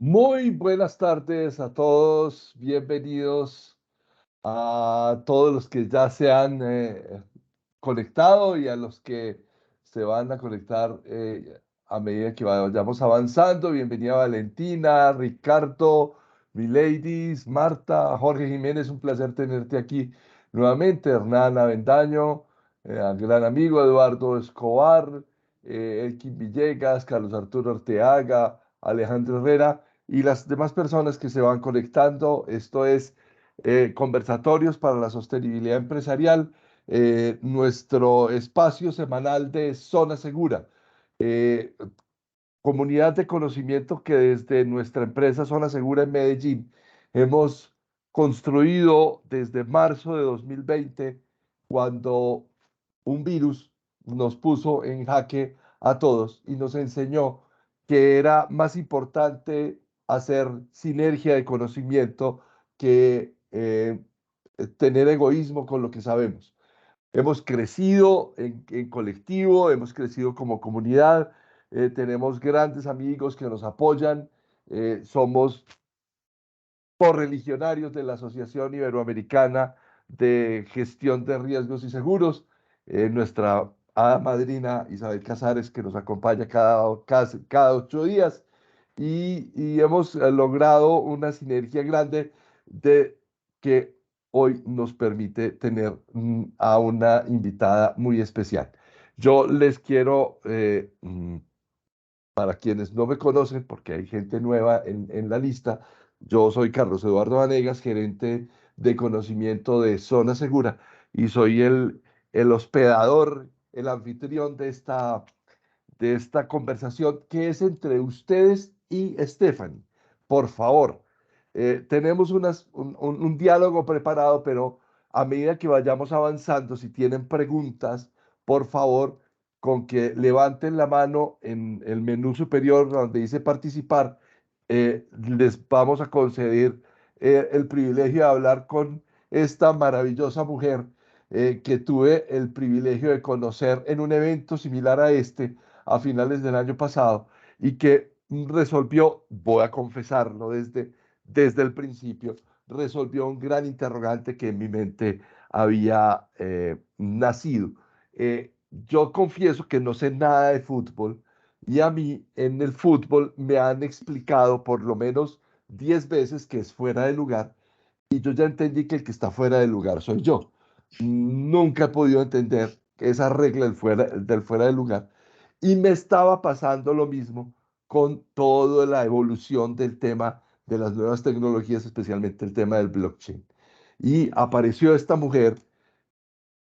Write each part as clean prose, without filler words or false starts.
Muy buenas tardes a todos, bienvenidos a todos los que ya se han conectado y a los que se van a conectar a medida que vayamos avanzando. Bienvenida Valentina, Ricardo, Miladies, Marta, Jorge Jiménez, un placer tenerte aquí nuevamente. Hernán Avendaño, al gran amigo Eduardo Escobar, Elkin Villegas, Carlos Arturo Orteaga, Alejandro Herrera y las demás personas que se van conectando. Esto es Conversatorios para la Sostenibilidad Empresarial, nuestro espacio semanal de Zona Segura, eh, comunidad de conocimiento que desde nuestra empresa Zona Segura en Medellín hemos construido desde marzo de 2020, cuando un virus nos puso en jaque a todos y nos enseñó que era más importante hacer sinergia de conocimiento que tener egoísmo con lo que sabemos. Hemos crecido en colectivo, hemos crecido como comunidad, tenemos grandes amigos que nos apoyan, somos correligionarios de la Asociación Iberoamericana de Gestión de Riesgos y Seguros, nuestra hada madrina Isabel Casares, que nos acompaña cada 8 días, y hemos logrado una sinergia grande de que hoy nos permite tener a una invitada muy especial. Yo les quiero, para quienes no me conocen, porque hay gente nueva en la lista, yo soy Carlos Eduardo Vanegas, gerente de conocimiento de Zona Segura, y soy el hospedador, el anfitrión de esta conversación que es entre ustedes y Stephanie. Por favor, tenemos un diálogo preparado, pero a medida que vayamos avanzando, si tienen preguntas, por favor, con que levanten la mano en el menú superior donde dice participar, les vamos a conceder el privilegio de hablar con esta maravillosa mujer que tuve el privilegio de conocer en un evento similar a este a finales del año pasado y que resolvió, voy a confesarlo desde el principio, resolvió un gran interrogante que en mi mente había nacido. Yo confieso que no sé nada de fútbol y a mí en el fútbol me han explicado por lo menos 10 veces que es fuera de lugar y yo ya entendí que el que está fuera de lugar soy yo. Nunca he podido entender esa regla del fuera de lugar y me estaba pasando lo mismo con toda la evolución del tema de las nuevas tecnologías, especialmente el tema del blockchain. Y apareció esta mujer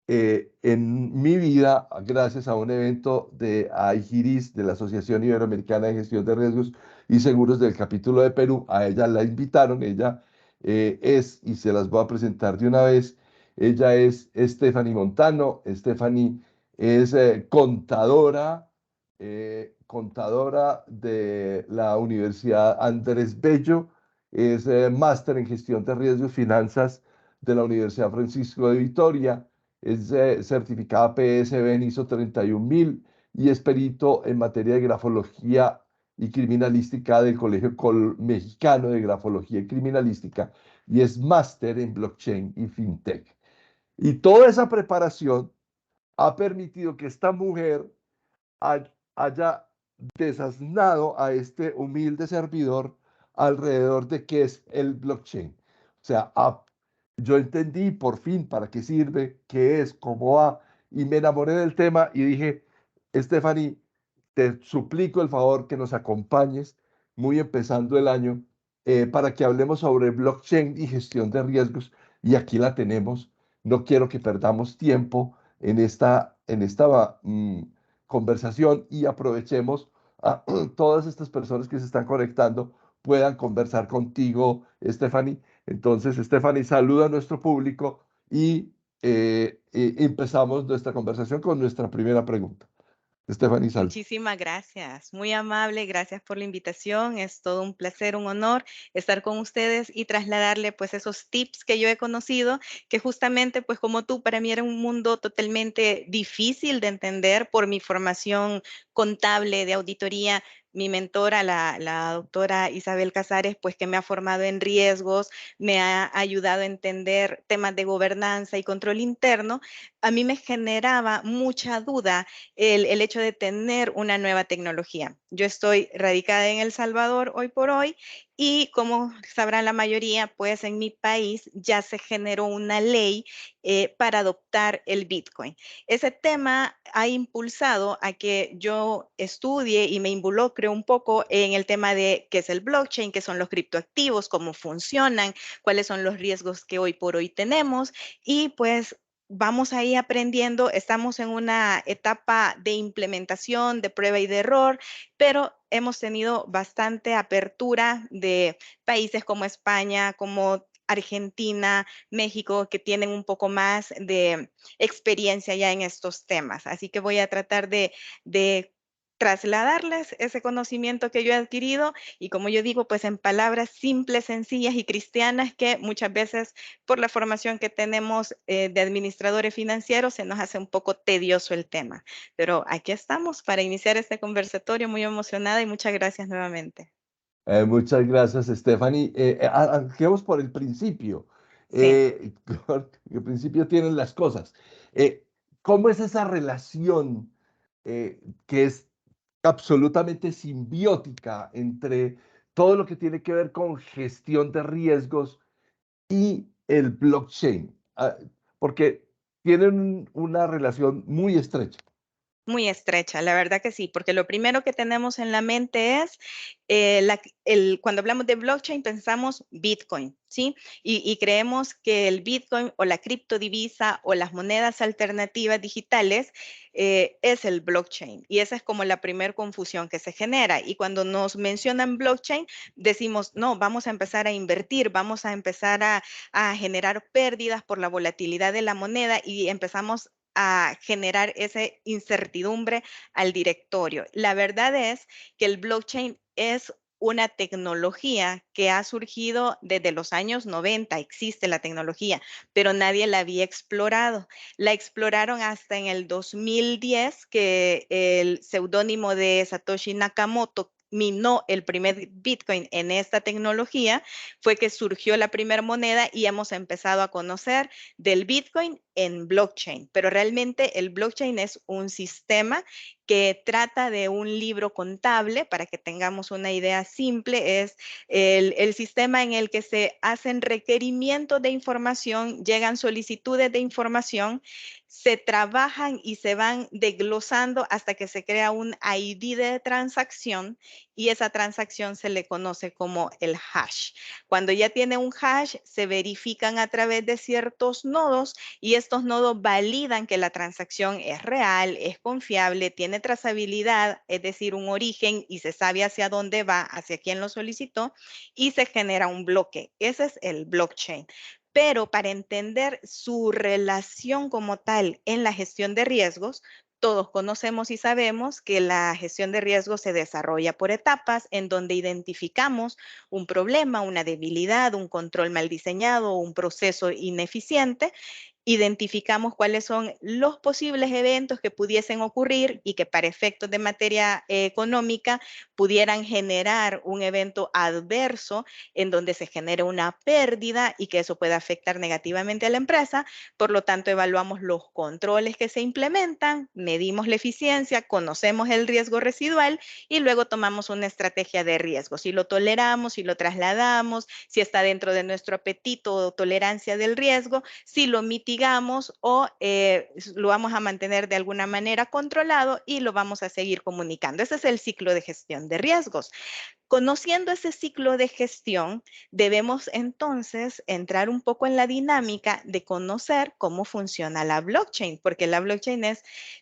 en mi vida gracias a un evento de AIGIRIS, de la Asociación Iberoamericana de Gestión de Riesgos y Seguros del capítulo de Perú. A ella la invitaron, ella y se las voy a presentar de una vez, ella es Stephanie Montano. Stephanie es contadora de la Universidad Andrés Bello, es máster en gestión de riesgos y finanzas de la Universidad Francisco de Vitoria, es certificada PSB en ISO 31000 y es perito en materia de grafología y criminalística del Colegio Mexicano de Grafología y Criminalística y es máster en blockchain y fintech. Y toda esa preparación ha permitido que esta mujer haya desasnado a este humilde servidor alrededor de qué es el blockchain. O sea, yo entendí por fin para qué sirve, qué es, cómo va, y me enamoré del tema y dije, Stephanie, te suplico el favor que nos acompañes, muy empezando el año, para que hablemos sobre blockchain y gestión de riesgos. Y aquí la tenemos. No quiero que perdamos tiempo en esta conversación y aprovechemos a todas estas personas que se están conectando puedan conversar contigo, Stephanie. Entonces, Stephanie, saluda a nuestro público y empezamos nuestra conversación con nuestra primera pregunta. Stephanie, salve. Muchísimas gracias, muy amable, gracias por la invitación. Es todo un placer, un honor estar con ustedes y trasladarle pues esos tips que yo he conocido, que justamente pues como tú, para mí era un mundo totalmente difícil de entender por mi formación contable de auditoría, mi mentora, la doctora Isabel Casares, pues que me ha formado en riesgos, me ha ayudado a entender temas de gobernanza y control interno, a mí me generaba mucha duda el hecho de tener una nueva tecnología. Yo estoy radicada en El Salvador hoy por hoy y como sabrán la mayoría, pues en mi país ya se generó una ley para adoptar el Bitcoin. Ese tema ha impulsado a que yo estudie y me involucre un poco en el tema de qué es el blockchain, qué son los criptoactivos, cómo funcionan, cuáles son los riesgos que hoy por hoy tenemos y pues vamos ahí aprendiendo, estamos en una etapa de implementación, de prueba y de error, pero hemos tenido bastante apertura de países como España, como Argentina, México, que tienen un poco más de experiencia ya en estos temas. Así que voy a tratar de trasladarles ese conocimiento que yo he adquirido y como yo digo, pues en palabras simples, sencillas y cristianas que muchas veces por la formación que tenemos de administradores financieros se nos hace un poco tedioso el tema. Pero aquí estamos para iniciar este conversatorio muy emocionada y muchas gracias nuevamente. Muchas gracias, Stephanie. Arranquemos por el principio. Sí. Porque el principio tienen las cosas. Eh, ¿Cómo es esa relación que es absolutamente simbiótica entre todo lo que tiene que ver con gestión de riesgos y el blockchain? Porque tienen una relación muy estrecha. Muy estrecha, la verdad que sí, porque lo primero que tenemos en la mente es, cuando hablamos de blockchain pensamos Bitcoin, ¿sí? Y creemos que el Bitcoin o la criptodivisa o las monedas alternativas digitales es el blockchain. Y esa es como la primera confusión que se genera. Y cuando nos mencionan blockchain, decimos, no, vamos a empezar a invertir, vamos a empezar a generar pérdidas por la volatilidad de la moneda y empezamos a generar esa incertidumbre al directorio. La verdad es que el blockchain es una tecnología que ha surgido desde los años 90, existe la tecnología, pero nadie la había explorado. La exploraron hasta en el 2010, que el seudónimo de Satoshi Nakamoto minó el primer Bitcoin en esta tecnología, fue que surgió la primera moneda y hemos empezado a conocer del Bitcoin en blockchain, pero realmente el blockchain es un sistema que trata de un libro contable, para que tengamos una idea simple, es el sistema en el que se hacen requerimientos de información, llegan solicitudes de información, se trabajan y se van desglosando hasta que se crea un ID de transacción y esa transacción se le conoce como el hash. Cuando ya tiene un hash, se verifican a través de ciertos nodos y estos nodos validan que la transacción es real, es confiable, tiene trazabilidad, es decir, un origen y se sabe hacia dónde va, hacia quién lo solicitó y se genera un bloque. Ese es el blockchain. Pero para entender su relación como tal en la gestión de riesgos, todos conocemos y sabemos que la gestión de riesgos se desarrolla por etapas en donde identificamos un problema, una debilidad, un control mal diseñado, un proceso ineficiente, identificamos cuáles son los posibles eventos que pudiesen ocurrir y que para efectos de materia económica pudieran generar un evento adverso en donde se genere una pérdida y que eso pueda afectar negativamente a la empresa. Por lo tanto, evaluamos los controles que se implementan, medimos la eficiencia, conocemos el riesgo residual y luego tomamos una estrategia de riesgo. Si lo toleramos, si lo trasladamos, si está dentro de nuestro apetito o tolerancia del riesgo, si lo mitigamos o lo vamos a mantener de alguna manera controlado y lo vamos a seguir comunicando. Ese es el ciclo de gestión de riesgos. Conociendo ese ciclo de gestión, debemos entonces entrar un poco en la dinámica de conocer cómo funciona la blockchain, porque la blockchain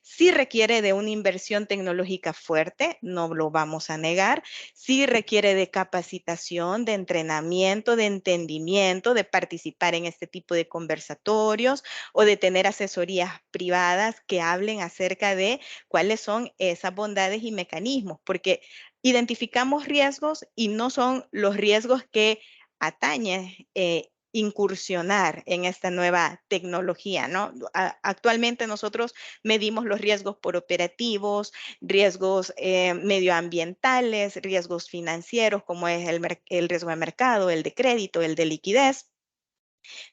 sí requiere de una inversión tecnológica fuerte, no lo vamos a negar, sí requiere de capacitación, de entrenamiento, de entendimiento, de participar en este tipo de conversatorios o de tener asesorías privadas que hablen acerca de cuáles son esas bondades y mecanismos, porque identificamos riesgos y no son los riesgos que atañen incursionar en esta nueva tecnología, ¿no? Actualmente nosotros medimos los riesgos por operativos, riesgos medioambientales, riesgos financieros, como es el riesgo de mercado, el de crédito, el de liquidez.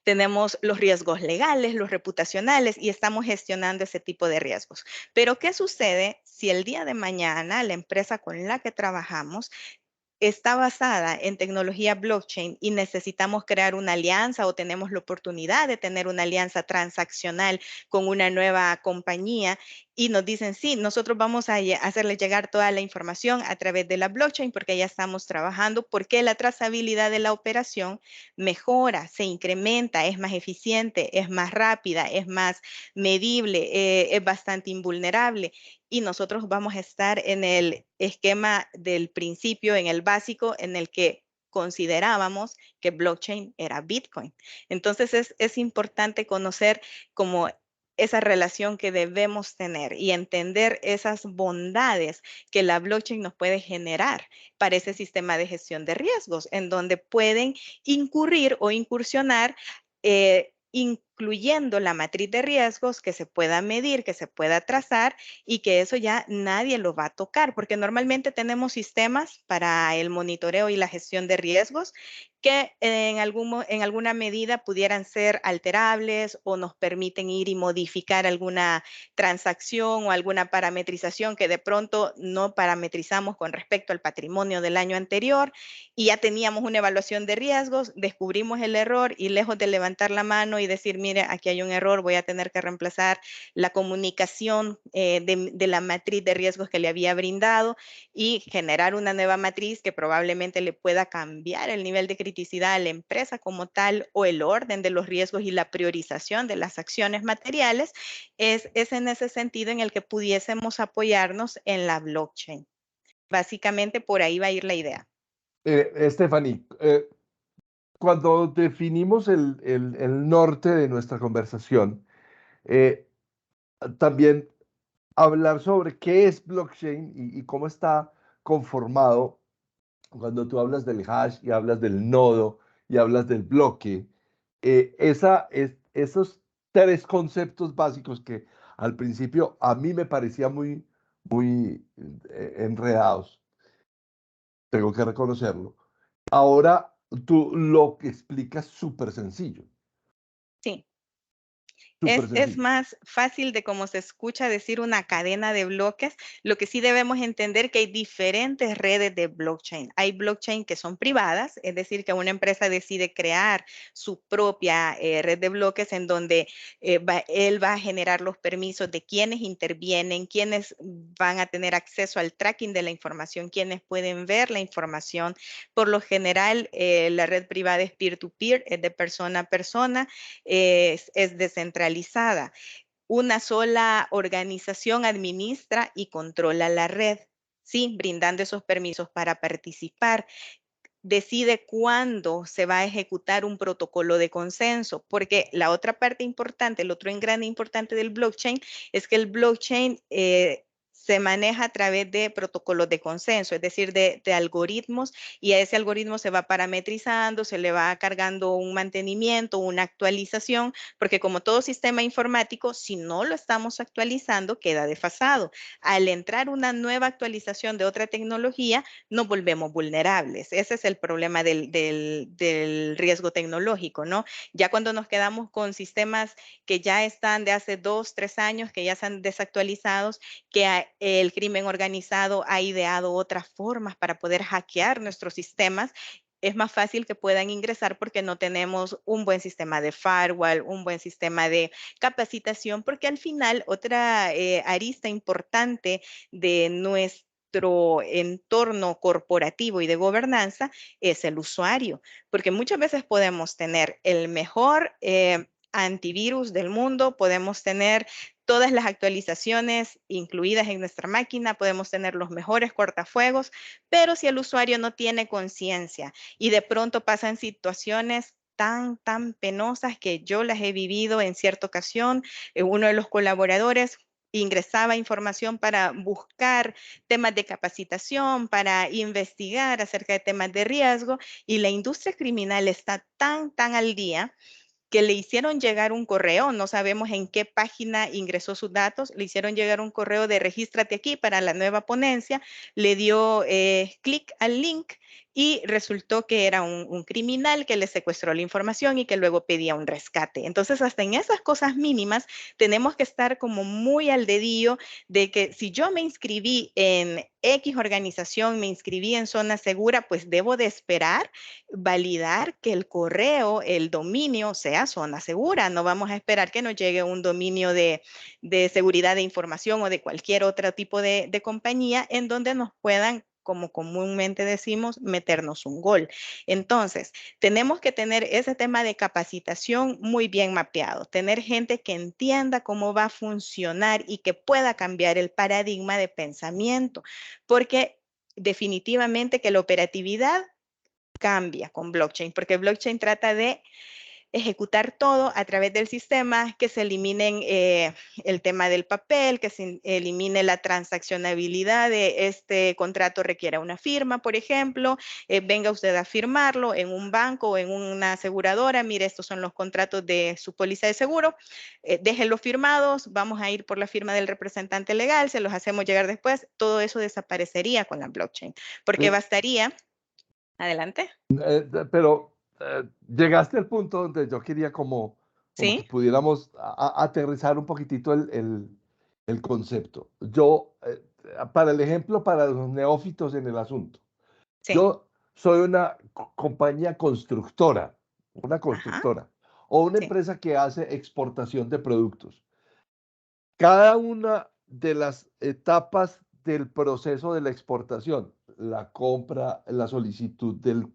Tenemos los riesgos legales, los reputacionales y estamos gestionando ese tipo de riesgos. Pero ¿qué sucede si el día de mañana la empresa con la que trabajamos está basada en tecnología blockchain y necesitamos crear una alianza o tenemos la oportunidad de tener una alianza transaccional con una nueva compañía y nos dicen, sí, nosotros vamos a hacerle llegar toda la información a través de la blockchain porque ya estamos trabajando, porque la trazabilidad de la operación mejora, se incrementa, es más eficiente, es más rápida, es más medible, es bastante invulnerable y nosotros vamos a estar en el esquema del principio, en el básico, en el que considerábamos que blockchain era Bitcoin. Entonces es importante conocer como esa relación que debemos tener y entender esas bondades que la blockchain nos puede generar para ese sistema de gestión de riesgos, en donde pueden incurrir o incursionar incluyendo la matriz de riesgos que se pueda medir, que se pueda trazar y que eso ya nadie lo va a tocar, porque normalmente tenemos sistemas para el monitoreo y la gestión de riesgos que en alguna medida pudieran ser alterables o nos permiten ir y modificar alguna transacción o alguna parametrización que de pronto no parametrizamos con respecto al patrimonio del año anterior y ya teníamos una evaluación de riesgos, descubrimos el error y lejos de levantar la mano y decir, mire, aquí hay un error, voy a tener que reemplazar la comunicación de la matriz de riesgos que le había brindado y generar una nueva matriz que probablemente le pueda cambiar el nivel de criticidad a la empresa como tal o el orden de los riesgos y la priorización de las acciones materiales, es en ese sentido en el que pudiésemos apoyarnos en la blockchain. Básicamente por ahí va a ir la idea. Stephanie, cuando definimos el norte de nuestra conversación, eh, también hablar sobre qué es blockchain y cómo está conformado. Cuando tú hablas del hash y hablas del nodo y hablas del bloque, esos tres conceptos básicos que al principio a mí me parecía muy enredados, tengo que reconocerlo. Ahora tú lo explicas súper sencillo, Sí. súper Es sencillo. más fácil de cómo se escucha decir una cadena de bloques. Lo que sí debemos entender que hay diferentes redes de blockchain. Hay blockchain que son privadas, es decir, que una empresa decide crear su propia red de bloques en donde él va a generar los permisos de quienes intervienen, quienes van a tener acceso al tracking de la información, quienes pueden ver la información. Por lo general, la red privada es peer-to-peer, es de persona a persona, es descentralizada. Una sola organización administra y controla la red, ¿sí? Brindando esos permisos para participar. Decide cuándo se va a ejecutar un protocolo de consenso, porque la otra parte importante, el otro engrane importante del blockchain es que el blockchain se maneja a través de protocolos de consenso, es decir, de algoritmos, y a ese algoritmo se va parametrizando, se le va cargando un mantenimiento, una actualización, porque como todo sistema informático, si no lo estamos actualizando, queda desfasado. Al entrar una nueva actualización de otra tecnología, nos volvemos vulnerables. Ese es el problema del riesgo tecnológico, ¿no? Ya cuando nos quedamos con sistemas que ya están de hace 2, 3 años, que ya están desactualizados, que el crimen organizado ha ideado otras formas para poder hackear nuestros sistemas, es más fácil que puedan ingresar porque no tenemos un buen sistema de firewall, un buen sistema de capacitación, porque al final otra arista importante de nuestro entorno corporativo y de gobernanza es el usuario, porque muchas veces podemos tener el mejor antivirus del mundo, podemos tener todas las actualizaciones incluidas en nuestra máquina, podemos tener los mejores cortafuegos, pero si el usuario no tiene conciencia y de pronto pasan situaciones tan penosas que yo las he vivido en cierta ocasión, uno de los colaboradores ingresaba información para buscar temas de capacitación, para investigar acerca de temas de riesgo, y la industria criminal está tan al día que le hicieron llegar un correo, no sabemos en qué página ingresó sus datos, le hicieron llegar un correo de regístrate aquí para la nueva ponencia, le dio clic al link y resultó que era un criminal que le secuestró la información y que luego pedía un rescate. Entonces, hasta en esas cosas mínimas tenemos que estar como muy al dedillo de que si yo me inscribí en X organización, me inscribí en zona segura, pues debo de esperar validar que el correo, el dominio sea zona segura. No vamos a esperar que nos llegue un dominio de seguridad de información o de cualquier otro tipo de compañía en donde nos puedan, como comúnmente decimos, meternos un gol. Entonces, tenemos que tener ese tema de capacitación muy bien mapeado, tener gente que entienda cómo va a funcionar y que pueda cambiar el paradigma de pensamiento, porque definitivamente que la operatividad cambia con blockchain, porque blockchain trata de ejecutar todo a través del sistema, que se eliminen el tema del papel, que se elimine la transaccionabilidad de este contrato requiere una firma, por ejemplo, venga usted a firmarlo en un banco o en una aseguradora, mire, estos son los contratos de su póliza de seguro, déjenlos firmados, vamos a ir por la firma del representante legal, se los hacemos llegar después, todo eso desaparecería con la blockchain, porque Eh, bastaría, adelante, pero llegaste al punto donde yo quería como que ¿sí? pudiéramos aterrizar un poquitito el concepto. Yo, para el ejemplo, para los neófitos en el asunto, Sí, yo soy una compañía constructora, una ajá, constructora, o una sí. empresa que hace exportación de productos. Cada una de las etapas del proceso de la exportación, la compra, la solicitud del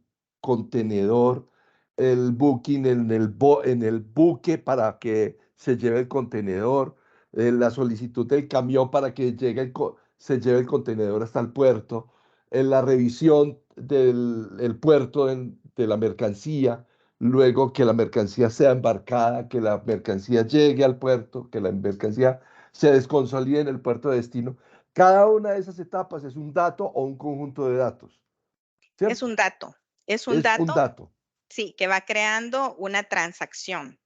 contenedor, el booking en el buque para que se lleve el contenedor, la solicitud del camión para que se lleve el contenedor hasta el puerto, la revisión del puerto de la mercancía, luego que la mercancía sea embarcada, que la mercancía llegue al puerto, que la mercancía se desconsolide en el puerto de destino. Cada una de esas etapas es un dato o un conjunto de datos, Es ¿cierto? un dato, es un Es un dato, dato. sí, que va creando una transacción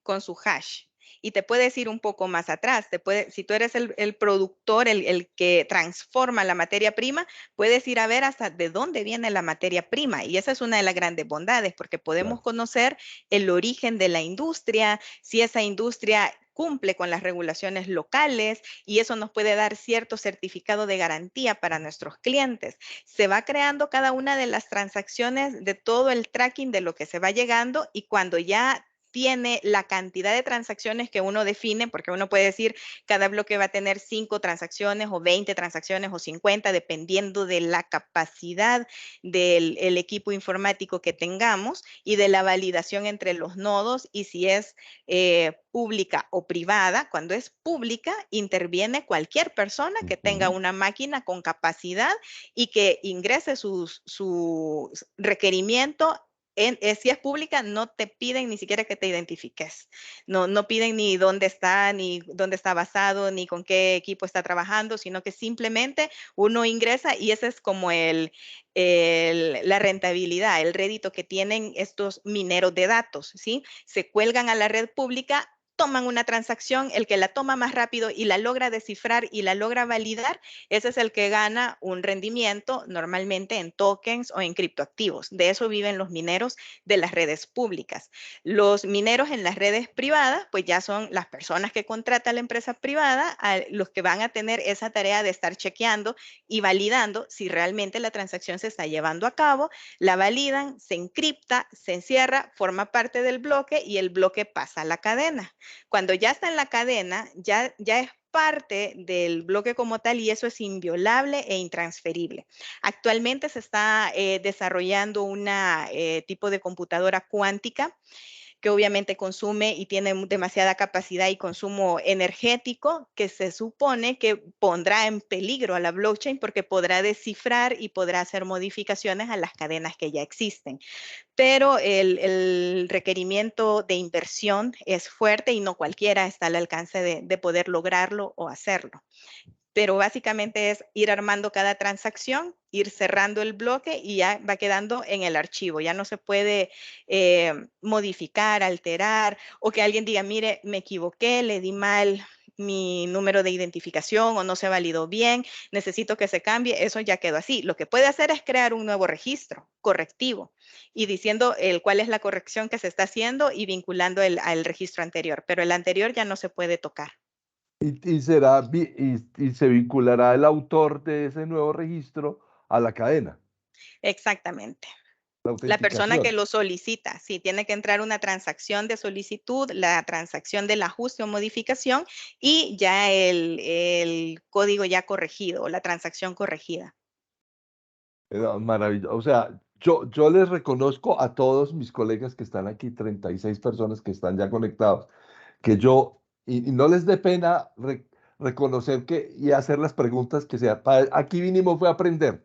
con su hash. Y te puedes ir un poco más atrás, si tú eres el productor, el que transforma la materia prima, puedes ir a ver hasta de dónde viene la materia prima. Y esa es una de las grandes bondades, porque podemos Claro. conocer el origen de la industria, si esa industria cumple con las regulaciones locales y eso nos puede dar cierto certificado de garantía para nuestros clientes. Se va creando cada una de las transacciones de todo el tracking de lo que se va llegando y cuando ya tiene la cantidad de transacciones que uno define, porque uno puede decir cada bloque va a tener 5 transacciones o 20 transacciones o 50, dependiendo de la capacidad del el equipo informático que tengamos y de la validación entre los nodos y si es pública o privada. Cuando es pública, interviene cualquier persona que tenga Ujú. una máquina con capacidad y que ingrese su requerimiento si es pública, no te piden ni siquiera que te identifiques. No piden ni dónde está basado, ni con qué equipo está trabajando, sino que simplemente uno ingresa y ese es como la rentabilidad, el rédito que tienen estos mineros de datos, ¿sí? Se cuelgan a la red pública, toman una transacción, el que la toma más rápido y la logra descifrar y la logra validar, ese es el que gana un rendimiento normalmente en tokens o en criptoactivos. De eso viven los mineros de las redes públicas. Los mineros en las redes privadas, pues ya son las personas que contrata la empresa privada, los que van a tener esa tarea de estar chequeando y validando si realmente la transacción se está llevando a cabo, la validan, se encripta, se encierra, forma parte del bloque y el bloque pasa a la cadena. Cuando ya está en la cadena, ya es parte del bloque como tal y eso es inviolable e intransferible. Actualmente se está desarrollando una tipo de computadora cuántica que obviamente consume y tiene demasiada capacidad y consumo energético, que se supone que pondrá en peligro a la blockchain porque podrá descifrar y podrá hacer modificaciones a las cadenas que ya existen. Pero el requerimiento de inversión es fuerte y no cualquiera está al alcance de poder lograrlo o hacerlo. Pero básicamente es ir armando cada transacción, ir cerrando el bloque y ya va quedando en el archivo. Ya no se puede modificar, alterar o que alguien diga, mire, me equivoqué, le di mal mi número de identificación o no se validó bien, necesito que se cambie, eso ya quedó así. Lo que puede hacer es crear un nuevo registro correctivo y diciendo cuál es la corrección que se está haciendo y vinculando al registro anterior, pero el anterior ya no se puede tocar. Y se vinculará el autor de ese nuevo registro a la cadena, Exactamente. la La persona que autenticación. lo solicita, sí, tiene que entrar una transacción de solicitud, la transacción del ajuste o modificación y ya el código ya corregido o la transacción corregida. Maravilloso. O sea, yo les reconozco a todos mis colegas que están aquí, 36 personas que están ya conectados, que y no les dé pena reconocer y hacer las preguntas que sea. Aquí vinimos fue a aprender.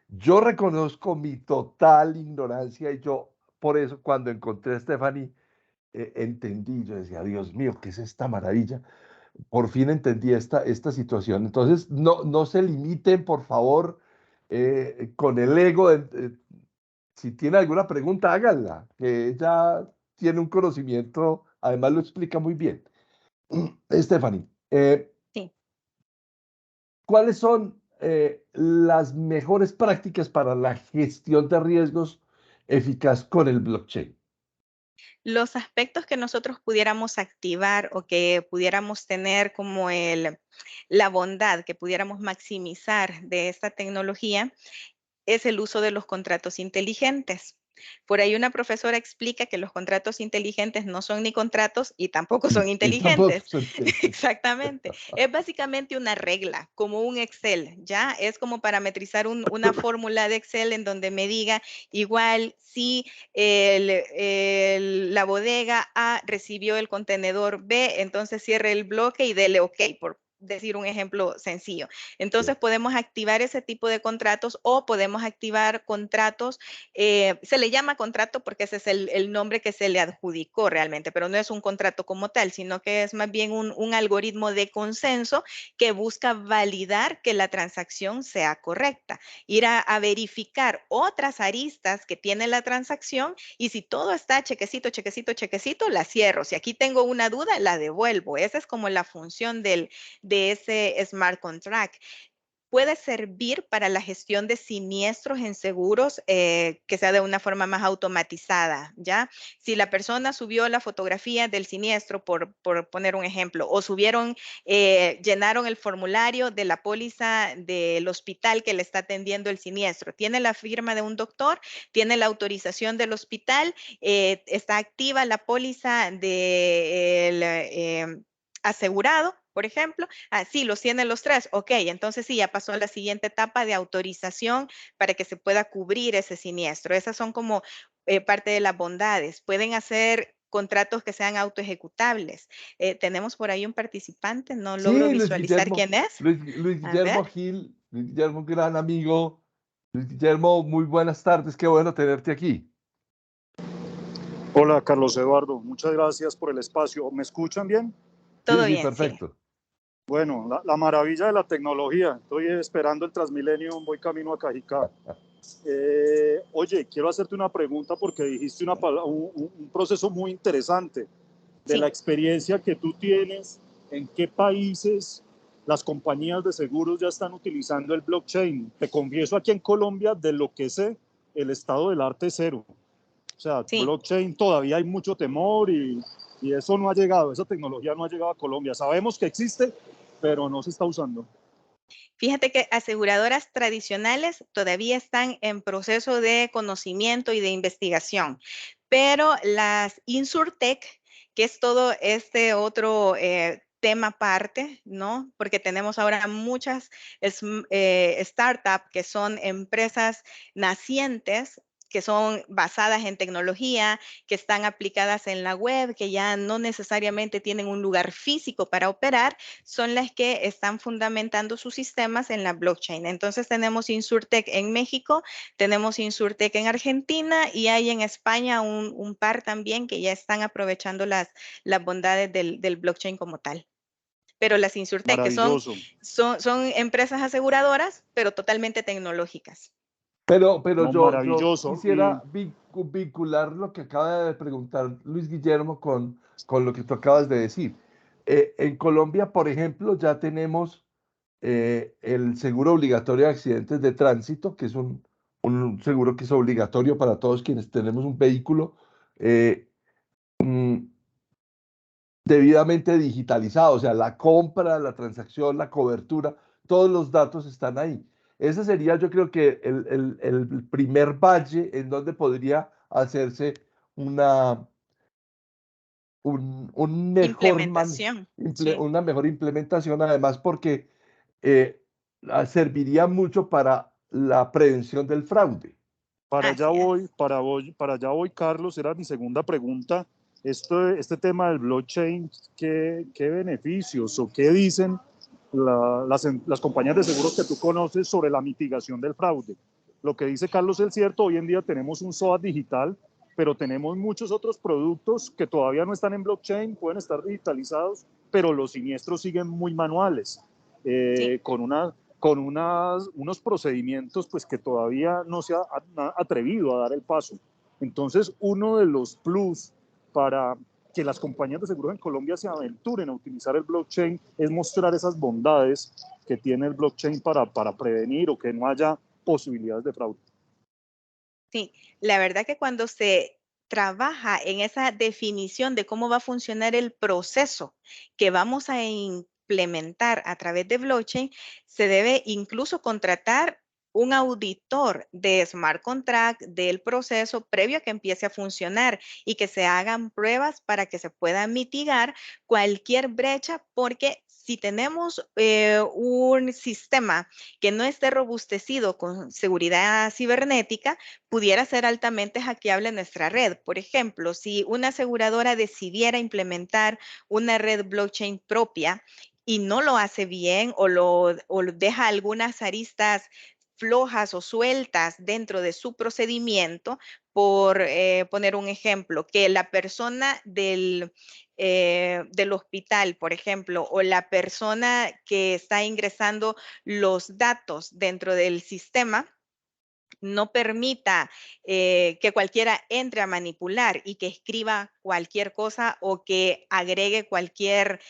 Yo reconozco mi total ignorancia y yo, por eso, cuando encontré a Stephanie, entendí, yo decía, Dios mío, ¿qué es esta maravilla? Por fin entendí esta situación. Entonces, no se limiten, por favor, con el ego. Si tiene alguna pregunta, háganla, que ella tiene un conocimiento, además lo explica muy bien. Stephanie, Sí. ¿cuáles son las mejores prácticas para la gestión de riesgos eficaz con el blockchain? Los aspectos que nosotros pudiéramos activar o que pudiéramos tener como la bondad, que pudiéramos maximizar de esta tecnología, es el uso de los contratos inteligentes. Por ahí una profesora explica que los contratos inteligentes no son ni contratos y tampoco son Y tampoco inteligentes. se entiende. Exactamente. Es básicamente una regla, como un Excel, ¿ya? Es como parametrizar una fórmula de Excel en donde me diga igual si la bodega A recibió el contenedor B, entonces cierre el bloque y dele OK, por decir un ejemplo sencillo. Entonces podemos activar ese tipo de contratos o podemos activar contratos, se le llama contrato porque ese es el nombre que se le adjudicó realmente, pero no es un contrato como tal, sino que es más bien un algoritmo de consenso que busca validar que la transacción sea correcta, ir a verificar otras aristas que tiene la transacción y si todo está chequecito, chequecito, chequecito, la cierro. Si aquí tengo una duda, la devuelvo. Esa es como la función de ese smart contract. Puede servir para la gestión de siniestros en seguros que sea de una forma más automatizada, ¿ya? Si la persona subió la fotografía del siniestro, por poner un ejemplo, o llenaron el formulario de la póliza del hospital que le está atendiendo el siniestro, tiene la firma de un doctor, tiene la autorización del hospital, está activa la póliza del asegurado, por ejemplo, sí, los tiene los tres, ok, entonces sí, ya pasó a la siguiente etapa de autorización para que se pueda cubrir ese siniestro. Esas son como parte de las bondades. Pueden hacer contratos que sean autoejecutables. Tenemos por ahí un participante, no logro Sí, Luis visualizar Guillermo, quién es. Luis A ver, Guillermo Gil, Luis Guillermo, gran amigo. Luis Guillermo, muy buenas tardes, qué bueno tenerte aquí. Hola, Carlos Eduardo. Muchas gracias por el espacio. ¿Me escuchan bien? Sí, todo sí, bien, sí. perfecto. Bueno, la maravilla de la tecnología. Estoy esperando el Transmilenio, voy camino a Cajicá. Oye, quiero hacerte una pregunta porque dijiste un proceso muy interesante de la Sí. experiencia que tú tienes. ¿En qué países las compañías de seguros ya están utilizando el blockchain? Te confieso, aquí en Colombia, de lo que sé, el estado del arte es cero. O sea, Sí, blockchain todavía hay mucho temor y eso no ha llegado, esa tecnología no ha llegado a Colombia. Sabemos que existe, pero no se está usando. fíjate que aseguradoras tradicionales todavía están en proceso de conocimiento y de investigación, pero las InsurTech, que es todo este otro tema aparte, ¿no? Porque tenemos ahora muchas startups que son empresas nacientes que son basadas en tecnología, que están aplicadas en la web, que ya no necesariamente tienen un lugar físico para operar, son las que están fundamentando sus sistemas en la blockchain. Entonces tenemos Insurtech en México, tenemos Insurtech en Argentina y hay en España un par también que ya están aprovechando las bondades del blockchain como tal. Pero las Insurtech, que Maravilloso. son empresas aseguradoras, pero totalmente tecnológicas. Pero No, yo maravilloso. quisiera vincular lo que acaba de preguntar Luis Guillermo con lo que tú acabas de decir. En Colombia, por ejemplo, ya tenemos el seguro obligatorio de accidentes de tránsito, que es un seguro que es obligatorio para todos quienes tenemos un vehículo eh, mm, debidamente digitalizado, o sea, la compra, la transacción, la cobertura, todos los datos están ahí. Ese sería, yo creo que el primer valle en donde podría hacerse una, un mejor Implementación, sí. una mejor implementación, además porque eh, serviría mucho para la prevención del fraude. Así es. Para allá voy, Carlos, era mi segunda pregunta. Este tema del blockchain, ¿qué beneficios o qué dicen las compañías de seguros que tú conoces sobre la mitigación del fraude? Lo que dice Carlos es cierto, hoy en día tenemos un SOAT digital, pero tenemos muchos otros productos que todavía no están en blockchain, pueden estar digitalizados, pero los siniestros siguen muy manuales, Sí. con unos procedimientos pues, que todavía no se ha atrevido a dar el paso. Entonces, uno de los plus para que las compañías de seguros en Colombia se aventuren a utilizar el blockchain es mostrar esas bondades que tiene el blockchain para prevenir o que no haya posibilidades de fraude. Sí, la verdad que cuando se trabaja en esa definición de cómo va a funcionar el proceso que vamos a implementar a través de blockchain, se debe incluso contratar un auditor de smart contract del proceso previo a que empiece a funcionar y que se hagan pruebas para que se pueda mitigar cualquier brecha, porque si tenemos un sistema que no esté robustecido con seguridad cibernética, pudiera ser altamente hackeable nuestra red. Por ejemplo, si una aseguradora decidiera implementar una red blockchain propia y no lo hace bien o deja algunas aristas flojas o sueltas dentro de su procedimiento, por poner un ejemplo, que la persona del hospital, por ejemplo, o la persona que está ingresando los datos dentro del sistema, no permita que cualquiera entre a manipular y que escriba cualquier cosa o que agregue cualquier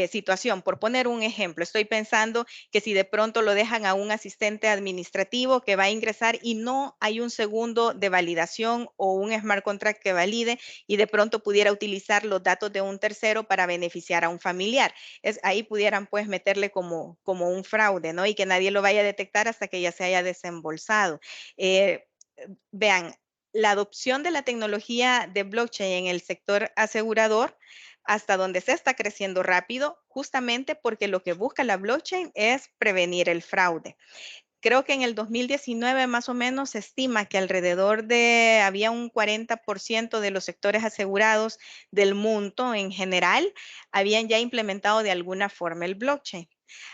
situación. Por poner un ejemplo, estoy pensando que si de pronto lo dejan a un asistente administrativo que va a ingresar y no hay un segundo de validación o un smart contract que valide y de pronto pudiera utilizar los datos de un tercero para beneficiar a un familiar. Ahí pudieran pues meterle como un fraude, ¿no? Y que nadie lo vaya a detectar hasta que ya se haya desembolsado. Eh, Vean, la adopción de la tecnología de blockchain en el sector asegurador, hasta donde se está creciendo rápido, justamente porque lo que busca la blockchain es prevenir el fraude. Creo que en el 2019 más o menos se estima que había un 40% de los sectores asegurados del mundo en general habían ya implementado de alguna forma el blockchain.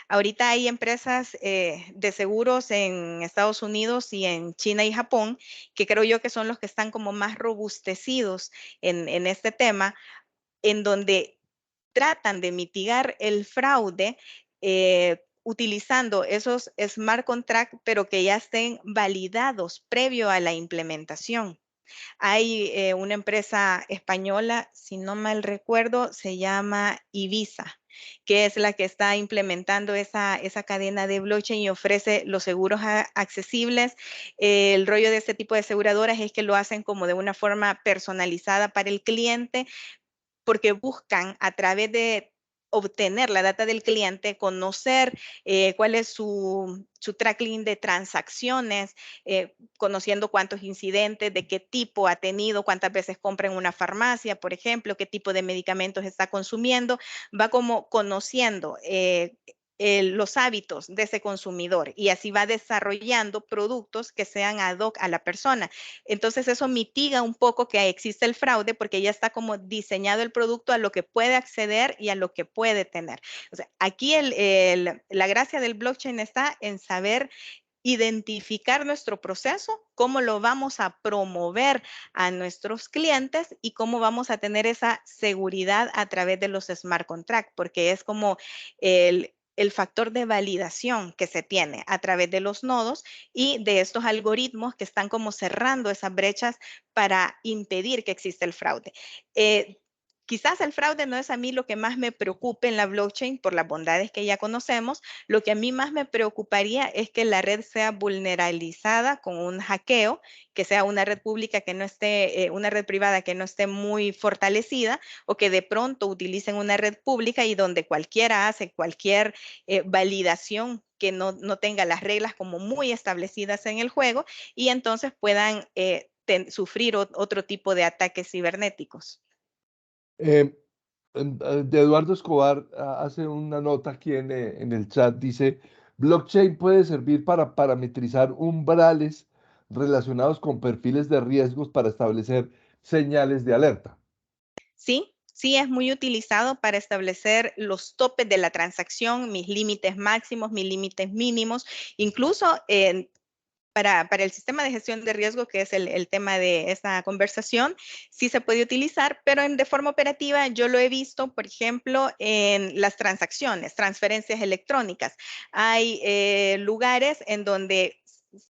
Ahorita hay empresas de seguros en Estados Unidos y en China y Japón, que creo yo que son los que están como más robustecidos en este tema, en donde tratan de mitigar el fraude utilizando esos smart contracts, pero que ya estén validados previo a la implementación. Hay una empresa española, si no mal recuerdo, se llama Ibiza, que es la que está implementando esa cadena de blockchain y ofrece los seguros accesibles. El rollo de este tipo de aseguradoras es que lo hacen como de una forma personalizada para el cliente, porque buscan a través de obtener la data del cliente, conocer cuál es su tracking de transacciones, conociendo cuántos incidentes, de qué tipo ha tenido, cuántas veces compra en una farmacia, por ejemplo, qué tipo de medicamentos está consumiendo, va como conociendo los hábitos de ese consumidor y así va desarrollando productos que sean ad hoc a la persona. Entonces eso mitiga un poco que existe el fraude porque ya está como diseñado el producto a lo que puede acceder y a lo que puede tener. O sea, aquí la gracia del blockchain está en saber identificar nuestro proceso, cómo lo vamos a promover a nuestros clientes y cómo vamos a tener esa seguridad a través de los smart contracts, porque es como el factor de validación que se tiene a través de los nodos y de estos algoritmos que están como cerrando esas brechas para impedir que exista el fraude. Quizás el fraude no es a mí lo que más me preocupe en la blockchain por las bondades que ya conocemos. Lo que a mí más me preocuparía es que la red sea vulnerabilizada con un hackeo, que sea una red pública que no esté, una red privada que no esté muy fortalecida o que de pronto utilicen una red pública y donde cualquiera hace cualquier validación que no tenga las reglas como muy establecidas en el juego y entonces puedan sufrir otro tipo de ataques cibernéticos. Eh, de Eduardo Escobar hace una nota aquí en el chat, dice, blockchain puede servir para parametrizar umbrales relacionados con perfiles de riesgos para establecer señales de alerta. Sí, sí es muy utilizado para establecer los topes de la transacción, mis límites máximos, mis límites mínimos, incluso para el sistema de gestión de riesgo, que es el tema de esta conversación, sí se puede utilizar, pero de forma operativa yo lo he visto, por ejemplo, en las transacciones, transferencias electrónicas. Hay lugares en donde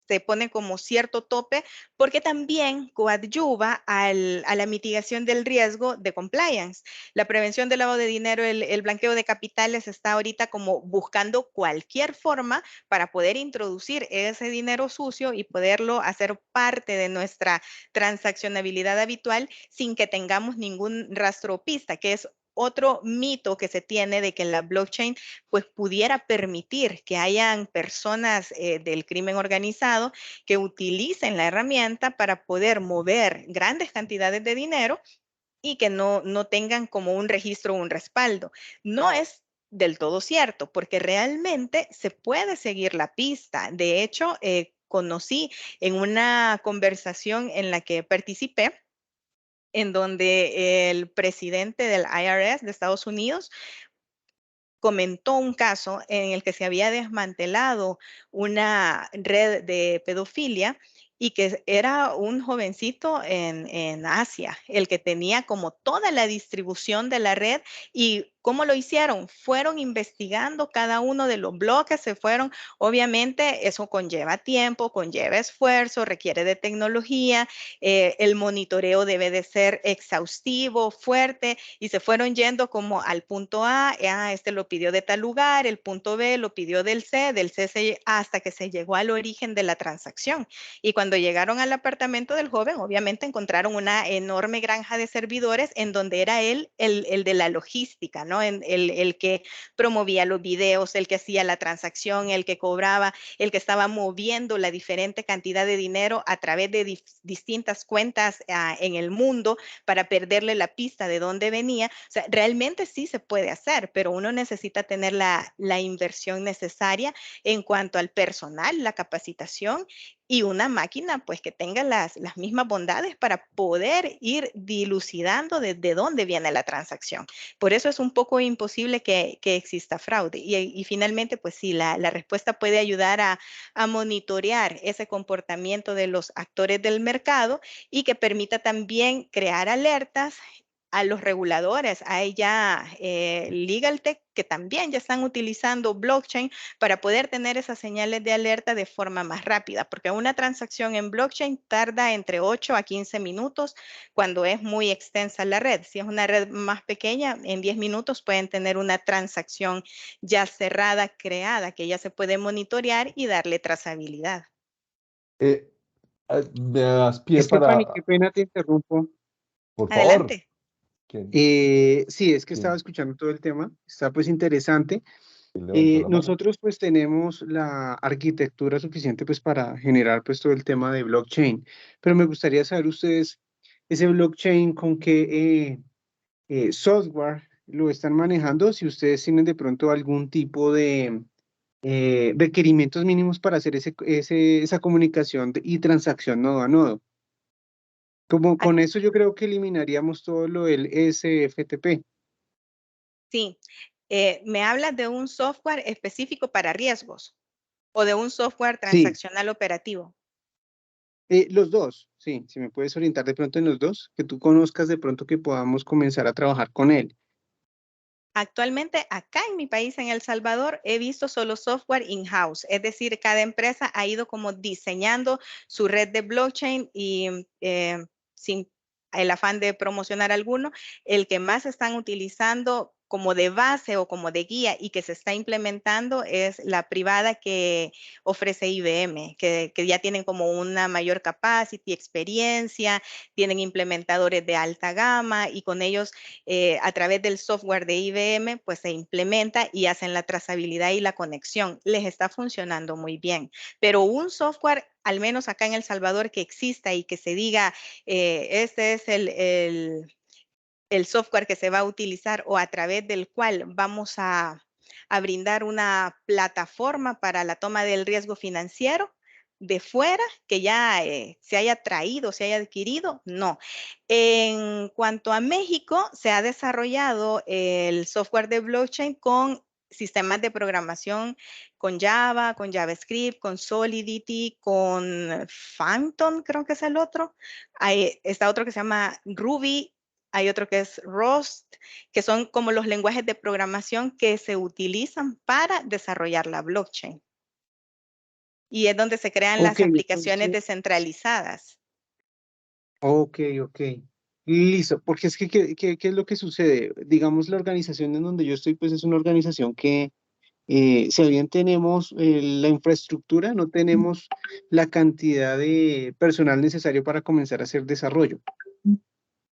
se pone como cierto tope porque también coadyuva a la mitigación del riesgo de compliance. La prevención del lavado de dinero, el blanqueo de capitales está ahorita como buscando cualquier forma para poder introducir ese dinero sucio y poderlo hacer parte de nuestra transaccionabilidad habitual sin que tengamos ningún rastro o pista, que es otro mito que se tiene de que la blockchain pues pudiera permitir que hayan personas del crimen organizado que utilicen la herramienta para poder mover grandes cantidades de dinero y que no tengan como un registro o un respaldo. No es del todo cierto, porque realmente se puede seguir la pista. De hecho, conocí en una conversación en la que participé, en donde el presidente del IRS de Estados Unidos comentó un caso en el que se había desmantelado una red de pedofilia y que era un jovencito en Asia, el que tenía como toda la distribución de la red. ¿Y cómo lo hicieron? Fueron investigando cada uno de los bloques, se fueron, obviamente eso conlleva tiempo, conlleva esfuerzo, requiere de tecnología, el monitoreo debe de ser exhaustivo, fuerte, y se fueron yendo como al punto A, este lo pidió de tal lugar, el punto B lo pidió del C hasta que se llegó al origen de la transacción. Y cuando llegaron al apartamento del joven, obviamente encontraron una enorme granja de servidores en donde era él el de la logística, ¿no? El que promovía los videos, el que hacía la transacción, el que cobraba, el que estaba moviendo la diferente cantidad de dinero a través de distintas cuentas en el mundo para perderle la pista de dónde venía. O sea, realmente sí se puede hacer, pero uno necesita tener la inversión necesaria en cuanto al personal, la capacitación y una máquina pues que tenga las mismas bondades para poder ir dilucidando desde dónde viene la transacción. Por eso es un poco imposible que exista fraude. Y finalmente, pues sí, la respuesta puede ayudar a monitorear ese comportamiento de los actores del mercado y que permita también crear alertas a los reguladores. Hay ya LegalTech que también ya están utilizando blockchain para poder tener esas señales de alerta de forma más rápida, porque una transacción en blockchain tarda entre 8 a 15 minutos cuando es muy extensa la red. Si es una red más pequeña, en 10 minutos pueden tener una transacción ya cerrada, creada, que ya se puede monitorear y darle trazabilidad. Me das pie Stephanie, para, qué pena te interrumpo. por favor. Adelante. ¿Quién, Sí, es que quién- estaba escuchando todo el tema, está pues interesante. quién levantó la mano? Nosotros pues tenemos la arquitectura suficiente pues para generar pues todo el tema de blockchain, pero me gustaría saber ustedes, ese blockchain con qué software lo están manejando, si ustedes tienen de pronto algún tipo de requerimientos mínimos para hacer esa comunicación y transacción nodo a nodo. Como Ac- con eso yo creo que eliminaríamos todo lo del SFTP. Sí, ¿me hablas de un software específico para riesgos o de un software Sí, transaccional operativo? los dos, sí, si me puedes orientar de pronto en los dos, que tú conozcas de pronto que podamos comenzar a trabajar con él. Actualmente, acá en mi país, en El Salvador, he visto solo software in-house, es decir, cada empresa ha ido como diseñando su red de blockchain y sin el afán de promocionar alguno, el que más están utilizando como de base o como de guía y que se está implementando es la privada que ofrece IBM, que ya tienen como una mayor capacity, experiencia, tienen implementadores de alta gama y con ellos a través del software de IBM, pues se implementa y hacen la trazabilidad y la conexión. Les está funcionando muy bien. Pero un software, al menos acá en El Salvador, que exista y que se diga, este es el software que se va a utilizar o a través del cual vamos a brindar una plataforma para la toma del riesgo financiero de fuera que ya se haya traído, se haya adquirido, no. En cuanto a México, se ha desarrollado el software de blockchain con sistemas de programación con Java, con JavaScript, con Solidity, con Phantom, creo que es el otro. Está otro que se llama Ruby, hay otro que es Rust, que son como los lenguajes de programación que se utilizan para desarrollar la blockchain. Y es donde se crean Ok, las aplicaciones entonces, descentralizadas. ok. Listo, porque es que, ¿qué es lo que sucede? Digamos, la organización en donde yo estoy, pues es una organización que, si bien tenemos la infraestructura, no tenemos la cantidad de personal necesario para comenzar a hacer desarrollo.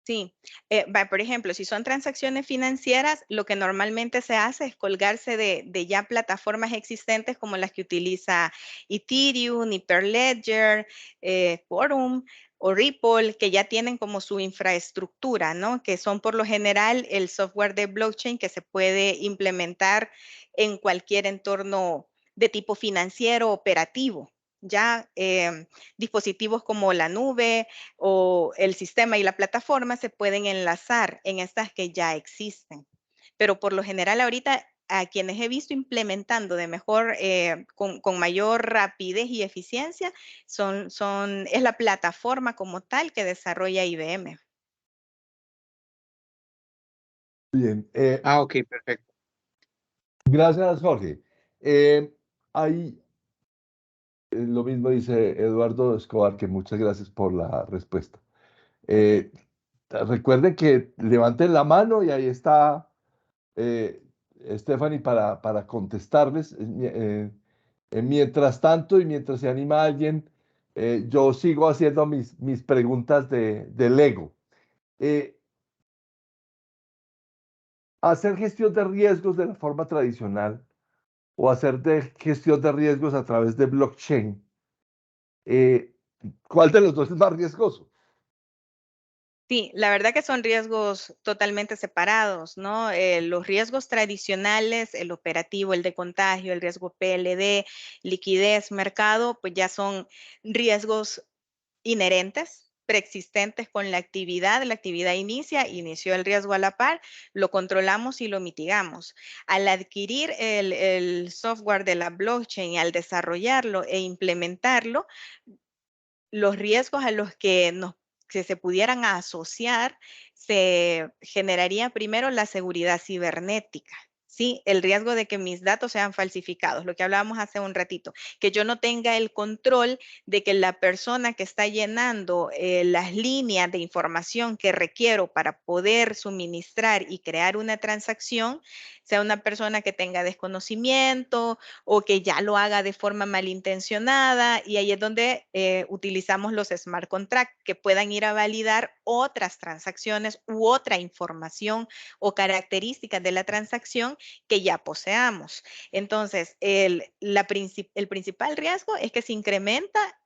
Sí, por ejemplo, si son transacciones financieras, lo que normalmente se hace es colgarse de ya plataformas existentes como las que utiliza Ethereum, Hyperledger, Quorum o Ripple, que ya tienen como su infraestructura, ¿no? Que son por lo general el software de blockchain que se puede implementar en cualquier entorno de tipo financiero operativo. Ya dispositivos como la nube, o el sistema y la plataforma se pueden enlazar en estas que ya existen. Pero por lo general ahorita a quienes he visto implementando de mejor, con mayor rapidez y eficiencia, es la plataforma como tal que desarrolla IBM. Bien, Ok, perfecto. gracias, Jorge. Eh, hay, lo mismo dice Eduardo Escobar, que muchas gracias por la respuesta. Eh, recuerden que levanten la mano y ahí está eh, Stephanie para contestarles. Mientras tanto y mientras se anima alguien, yo sigo haciendo mis preguntas de Lego. Eh, hacer gestión de riesgos de la forma tradicional o hacer gestión de riesgos a través de blockchain, eh, ¿cuál de los dos es más riesgoso? Sí, la verdad que son riesgos totalmente separados, ¿no? Los riesgos tradicionales, el operativo, el de contagio, el riesgo PLD, liquidez, mercado, pues ya son riesgos inherentes, preexistentes con la actividad inició el riesgo a la par, lo controlamos y lo mitigamos. Al adquirir el software de la blockchain y al desarrollarlo e implementarlo, los riesgos a los que se pudieran asociar, se generaría primero la seguridad cibernética. Sí, el riesgo de que mis datos sean falsificados, lo que hablábamos hace un ratito, que yo no tenga el control de que la persona que está llenando las líneas de información que requiero para poder suministrar y crear una transacción, sea una persona que tenga desconocimiento o que ya lo haga de forma malintencionada, y ahí es donde utilizamos los smart contracts que puedan ir a validar otras transacciones u otra información o características de la transacción que ya poseamos. Entonces, el principal riesgo es que se incrementa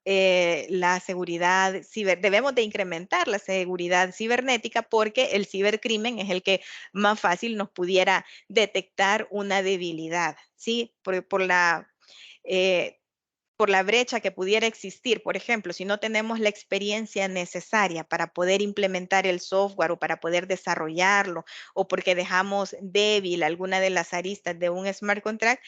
la seguridad debemos de incrementar la seguridad cibernética porque el cibercrimen es el que más fácil nos pudiera detectar una debilidad, ¿sí? Eh, por la brecha que pudiera existir. Por ejemplo, si no tenemos la experiencia necesaria para poder implementar el software o para poder desarrollarlo, o porque dejamos débil alguna de las aristas de un smart contract,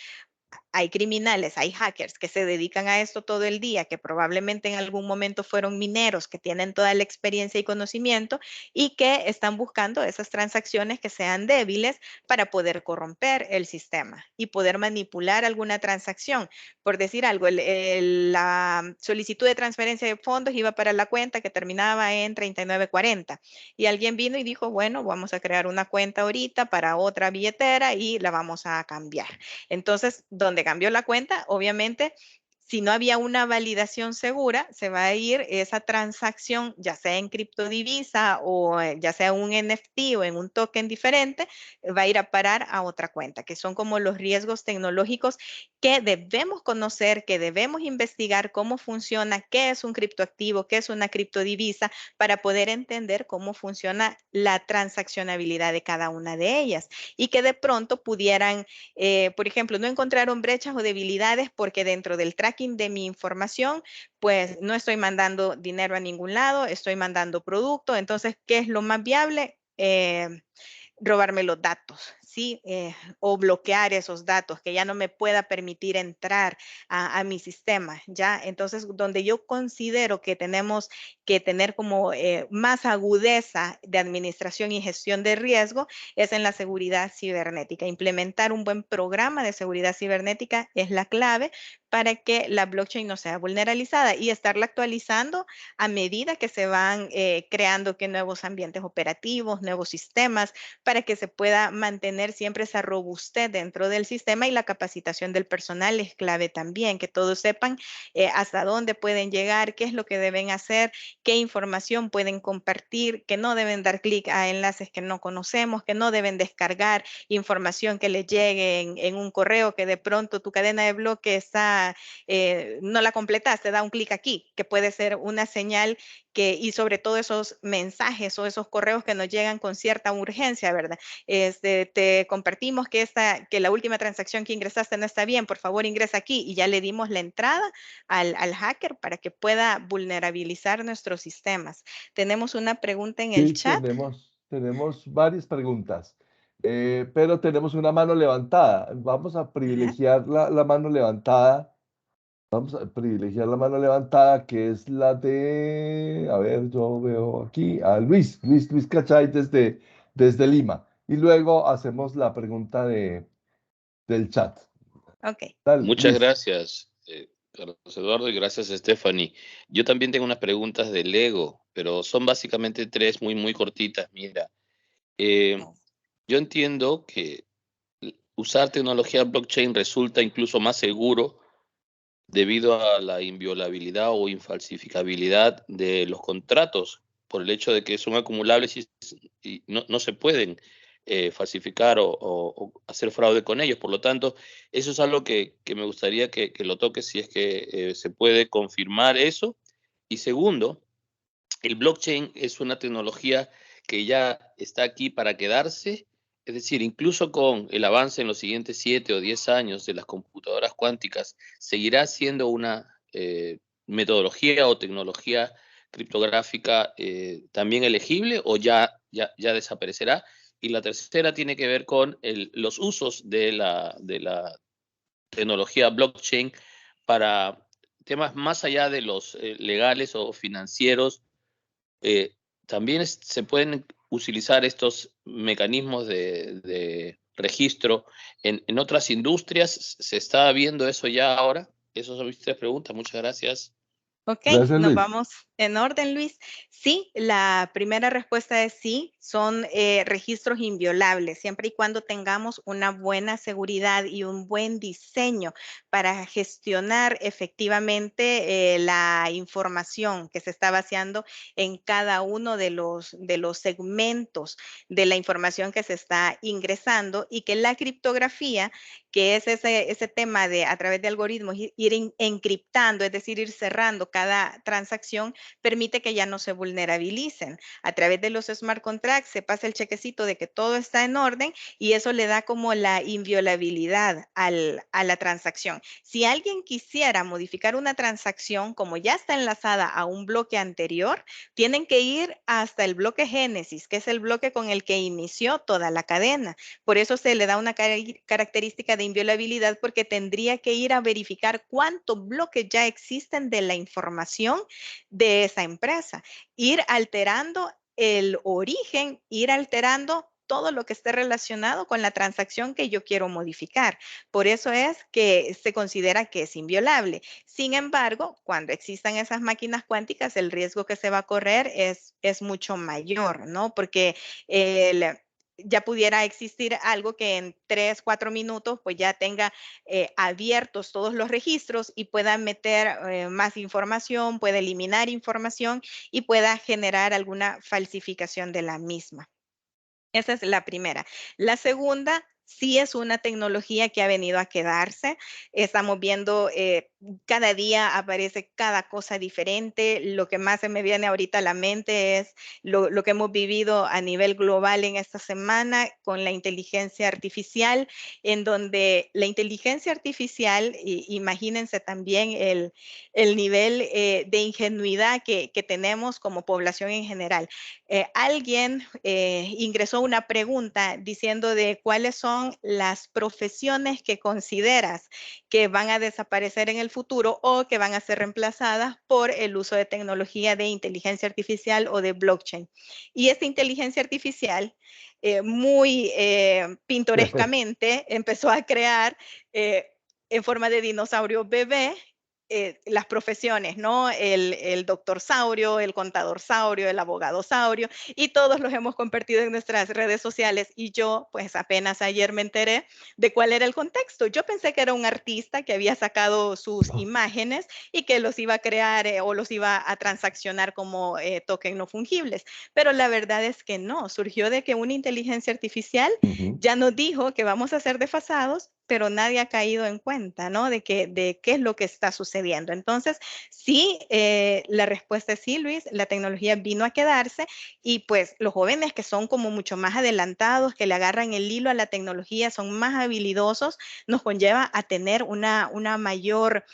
hay criminales, hay hackers que se dedican a esto todo el día, que probablemente en algún momento fueron mineros, que tienen toda la experiencia y conocimiento y que están buscando esas transacciones que sean débiles para poder corromper el sistema y poder manipular alguna transacción. Por decir algo, la solicitud de transferencia de fondos iba para la cuenta que terminaba en 3940 y alguien vino y dijo, bueno, vamos a crear una cuenta ahorita para otra billetera y la vamos a cambiar. Entonces, donde cambió la cuenta, obviamente, si no había una validación segura, se va a ir esa transacción, ya sea en criptodivisa o ya sea un NFT o en un token diferente, va a ir a parar a otra cuenta, que son como los riesgos tecnológicos que debemos conocer, que debemos investigar cómo funciona, qué es un criptoactivo, qué es una criptodivisa, para poder entender cómo funciona la transaccionabilidad de cada una de ellas y que de pronto pudieran por ejemplo, no encontraron brechas o debilidades porque dentro del tracking de mi información, pues no estoy mandando dinero a ningún lado, estoy mandando producto. Entonces, ¿qué es lo más viable? Robarme los datos, ¿sí? O bloquear esos datos, que ya no me pueda permitir entrar a mi sistema, ¿ya? Entonces, donde yo considero que tenemos que tener como más agudeza de administración y gestión de riesgo es en la seguridad cibernética. Implementar un buen programa de seguridad cibernética es la clave para que la blockchain no sea vulneralizada y estarla actualizando a medida que se van creando que nuevos ambientes operativos, nuevos sistemas, para que se pueda mantener siempre esa robustez dentro del sistema y la capacitación del personal es clave también, que todos sepan hasta dónde pueden llegar, qué es lo que deben hacer, qué información pueden compartir, que no deben dar clic a enlaces que no conocemos, que no deben descargar información que les llegue en un correo que de pronto tu cadena de bloque está, no la completaste, da un clic aquí, que puede ser una señal y sobre todo esos mensajes o esos correos que nos llegan con cierta urgencia, ¿verdad? Te compartimos que la última transacción que ingresaste no está bien, por favor ingresa aquí y ya le dimos la entrada al hacker para que pueda vulnerabilizar nuestros sistemas. Tenemos una pregunta en el Sí, chat. tenemos varias preguntas, pero tenemos una mano levantada. Vamos a Ajá. privilegiar la mano levantada. Vamos a privilegiar la mano levantada, que es la de, a ver, yo veo aquí a Luis Cachay desde Lima. Y luego hacemos la pregunta del chat. Ok. Tal, Muchas Luis. gracias, Carlos Eduardo, y gracias, Stephanie. Yo también tengo unas preguntas de Lego, pero son básicamente tres muy cortitas. Mira, eh, yo entiendo que usar tecnología blockchain resulta incluso más seguro debido a la inviolabilidad o infalsificabilidad de los contratos, por el hecho de que son acumulables y no se pueden falsificar o hacer fraude con ellos. Por lo tanto, eso es algo que me gustaría que lo toque si es que se puede confirmar eso. Y segundo, el blockchain es una tecnología que ya está aquí para quedarse. Es decir, incluso con el avance en los siguientes 7 o 10 años de las computadoras cuánticas, seguirá siendo una metodología o tecnología criptográfica también elegible o ya desaparecerá. Y la tercera tiene que ver con los usos de la tecnología blockchain para temas más allá de los legales o financieros. También se pueden utilizar estos mecanismos de registro en otras industrias. ¿Se está viendo eso ya ahora? Esas son mis tres preguntas. Muchas gracias. Ok, Gracias, nos Luis. vamos En orden, Luis. Sí, la primera respuesta es sí, son registros inviolables, siempre y cuando tengamos una buena seguridad y un buen diseño para gestionar efectivamente la información que se está vaciando en cada uno de los segmentos de la información que se está ingresando, y que la criptografía, que es ese tema de a través de algoritmos ir encriptando, es decir, ir cerrando cada transacción, permite que ya no se vulnerabilicen. A través de los smart contracts se pasa el chequecito de que todo está en orden, y eso le da como la inviolabilidad a la transacción. Si alguien quisiera modificar una transacción, como ya está enlazada a un bloque anterior, tienen que ir hasta el bloque génesis, que es el bloque con el que inició toda la cadena. Por eso se le da una característica de inviolabilidad, porque tendría que ir a verificar cuántos bloques ya existen de la información de esa empresa, ir alterando el origen, ir alterando todo lo que esté relacionado con la transacción que yo quiero modificar. Por eso es que se considera que es inviolable. Sin embargo, cuando existan esas máquinas cuánticas, el riesgo que se va a correr es mucho mayor, ¿no? Porque ya pudiera existir algo que en 3, 4 minutos pues ya tenga abiertos todos los registros y pueda meter más información, pueda eliminar información y pueda generar alguna falsificación de la misma. Esa es la primera. La segunda, sí es una tecnología que ha venido a quedarse. Estamos viendo, cada día aparece cada cosa diferente. Lo que más se me viene ahorita a la mente es lo que hemos vivido a nivel global en esta semana con la inteligencia artificial, en donde la inteligencia artificial, imagínense también el nivel de ingenuidad que tenemos como población en general. Alguien ingresó una pregunta diciendo de cuáles son las profesiones que consideras que van a desaparecer en el futuro o que van a ser reemplazadas por el uso de tecnología de inteligencia artificial o de blockchain. Y esta inteligencia artificial, muy pintorescamente, empezó a crear en forma de dinosaurio bebé las profesiones, ¿no? El doctor saurio, el contador saurio, el abogado saurio, y todos los hemos compartido en nuestras redes sociales. Y yo, pues apenas ayer me enteré de cuál era el contexto. Yo pensé que era un artista que había sacado sus imágenes y que los iba a crear o los iba a transaccionar como token no fungibles. Pero la verdad es que no, surgió de que una inteligencia artificial ya nos dijo que vamos a ser desfasados, pero nadie ha caído en cuenta, ¿no? De qué es lo que está sucediendo. Entonces, sí, la respuesta es sí, Luis, la tecnología vino a quedarse, y pues los jóvenes que son como mucho más adelantados, que le agarran el hilo a la tecnología, son más habilidosos, nos conlleva a tener una mayor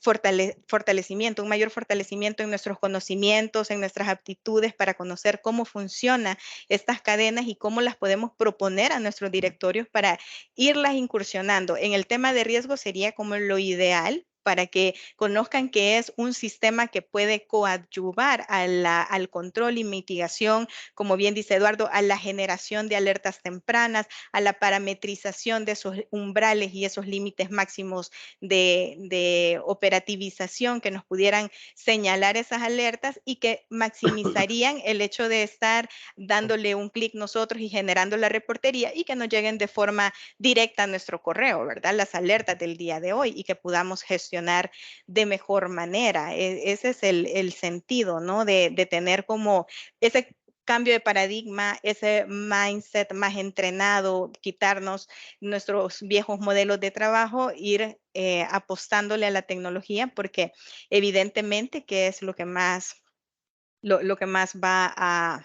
fortalecimiento, un mayor fortalecimiento en nuestros conocimientos, en nuestras aptitudes para conocer cómo funcionan estas cadenas y cómo las podemos proponer a nuestros directorios para irlas incursionando. En el tema de riesgo sería como lo ideal para que conozcan que es un sistema que puede coadyuvar al control y mitigación, como bien dice Eduardo, a la generación de alertas tempranas, a la parametrización de esos umbrales y esos límites máximos de operativización que nos pudieran señalar esas alertas y que maximizarían el hecho de estar dándole un clic nosotros y generando la reportería, y que nos lleguen de forma directa a nuestro correo, ¿verdad? Las alertas del día de hoy, y que podamos gestionar de mejor manera. Ese es el sentido, ¿no? De tener como ese cambio de paradigma, ese mindset más entrenado, quitarnos nuestros viejos modelos de trabajo, ir apostándole a la tecnología, porque evidentemente que es lo que más va a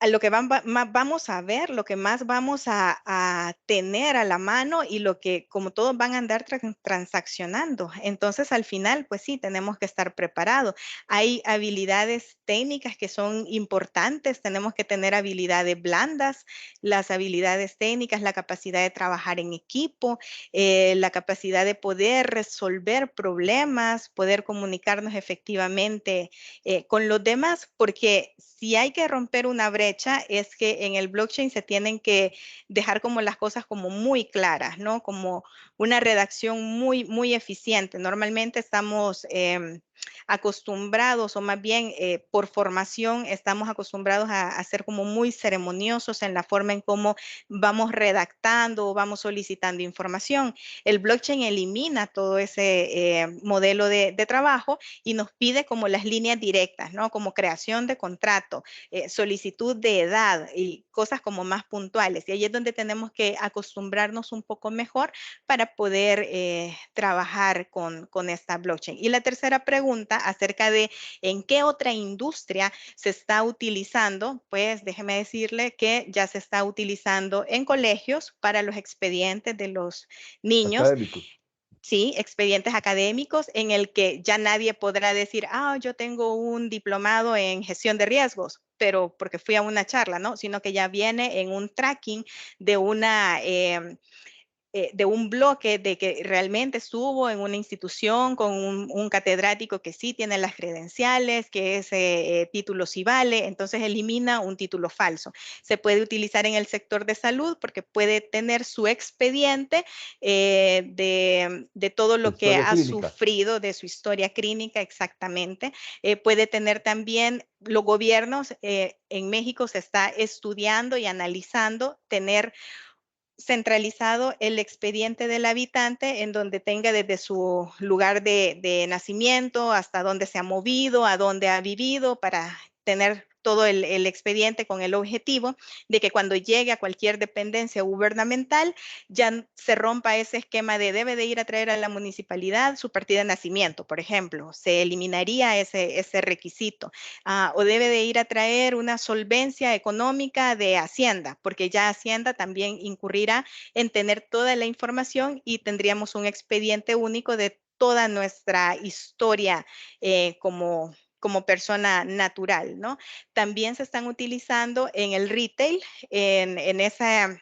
lo que vamos a ver, lo que más vamos a tener a la mano, y lo que como todos van a andar transaccionando. Entonces, al final, pues sí, tenemos que estar preparados. Hay habilidades técnicas que son importantes, tenemos que tener habilidades blandas, las habilidades técnicas, la capacidad de trabajar en equipo, la capacidad de poder resolver problemas, poder comunicarnos efectivamente con los demás, porque si hay que romper una brecha, es que en el blockchain se tienen que dejar como las cosas como muy claras, ¿no? Como una redacción muy, muy eficiente. Normalmente estamos acostumbrados, o más bien por formación estamos acostumbrados a ser como muy ceremoniosos en la forma en cómo vamos redactando o vamos solicitando información. El blockchain elimina todo ese modelo de trabajo y nos pide como las líneas directas, ¿no? Como creación de contrato, solicitud de edad y cosas como más puntuales. Y ahí es donde tenemos que acostumbrarnos un poco mejor para poder trabajar con esta blockchain. Y la tercera pregunta acerca de en qué otra industria se está utilizando, pues déjeme decirle que ya se está utilizando en colegios para los expedientes de los niños. Académicos. Sí, expedientes académicos en el que ya nadie podrá decir, yo tengo un diplomado en gestión de riesgos, pero porque fui a una charla, ¿no? Sino que ya viene en un tracking de de un bloque de que realmente estuvo en una institución con un catedrático que sí tiene las credenciales, que ese título sí vale, entonces elimina un título falso. Se puede utilizar en el sector de salud porque puede tener su expediente de todo lo que Historia ha clínica. sufrido, de su historia clínica exactamente. Puede tener también los gobiernos, en México se está estudiando y analizando tener centralizado el expediente del habitante en donde tenga desde su lugar de nacimiento hasta dónde se ha movido, a dónde ha vivido, para tener todo el expediente con el objetivo de que cuando llegue a cualquier dependencia gubernamental ya se rompa ese esquema de debe de ir a traer a la municipalidad su partida de nacimiento, por ejemplo, se eliminaría ese requisito. O debe de ir a traer una solvencia económica de Hacienda, porque ya Hacienda también incurrirá en tener toda la información y tendríamos un expediente único de toda nuestra historia como persona natural, ¿no? También se están utilizando en el retail, en ese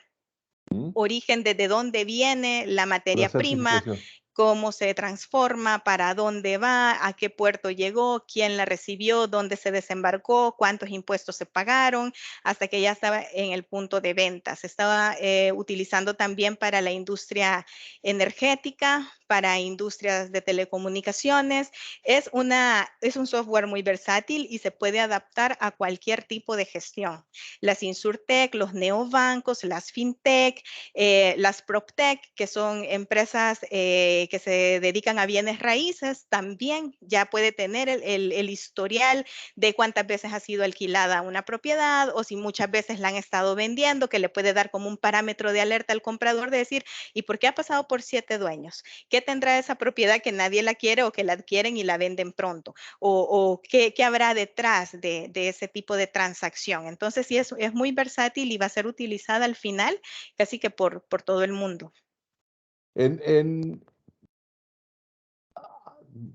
origen de dónde viene la La materia prima, certificación. cómo se transforma, para dónde va, a qué puerto llegó, quién la recibió, dónde se desembarcó, cuántos impuestos se pagaron, hasta que ya estaba en el punto de venta. Se estaba utilizando también para la industria energética, para industrias de telecomunicaciones. Es un software muy versátil y se puede adaptar a cualquier tipo de gestión. Las InsurTech, los neobancos, las FinTech, las PropTech, que son empresas que se dedican a bienes raíces, también ya puede tener el historial de cuántas veces ha sido alquilada una propiedad o si muchas veces la han estado vendiendo, que le puede dar como un parámetro de alerta al comprador de decir, ¿y por qué ha pasado por 7 dueños? ¿Qué tendrá esa propiedad que nadie la quiere o que la adquieren y la venden pronto? ¿O qué habrá detrás de ese tipo de transacción? Entonces, sí, es muy versátil y va a ser utilizada al final casi que por todo el mundo.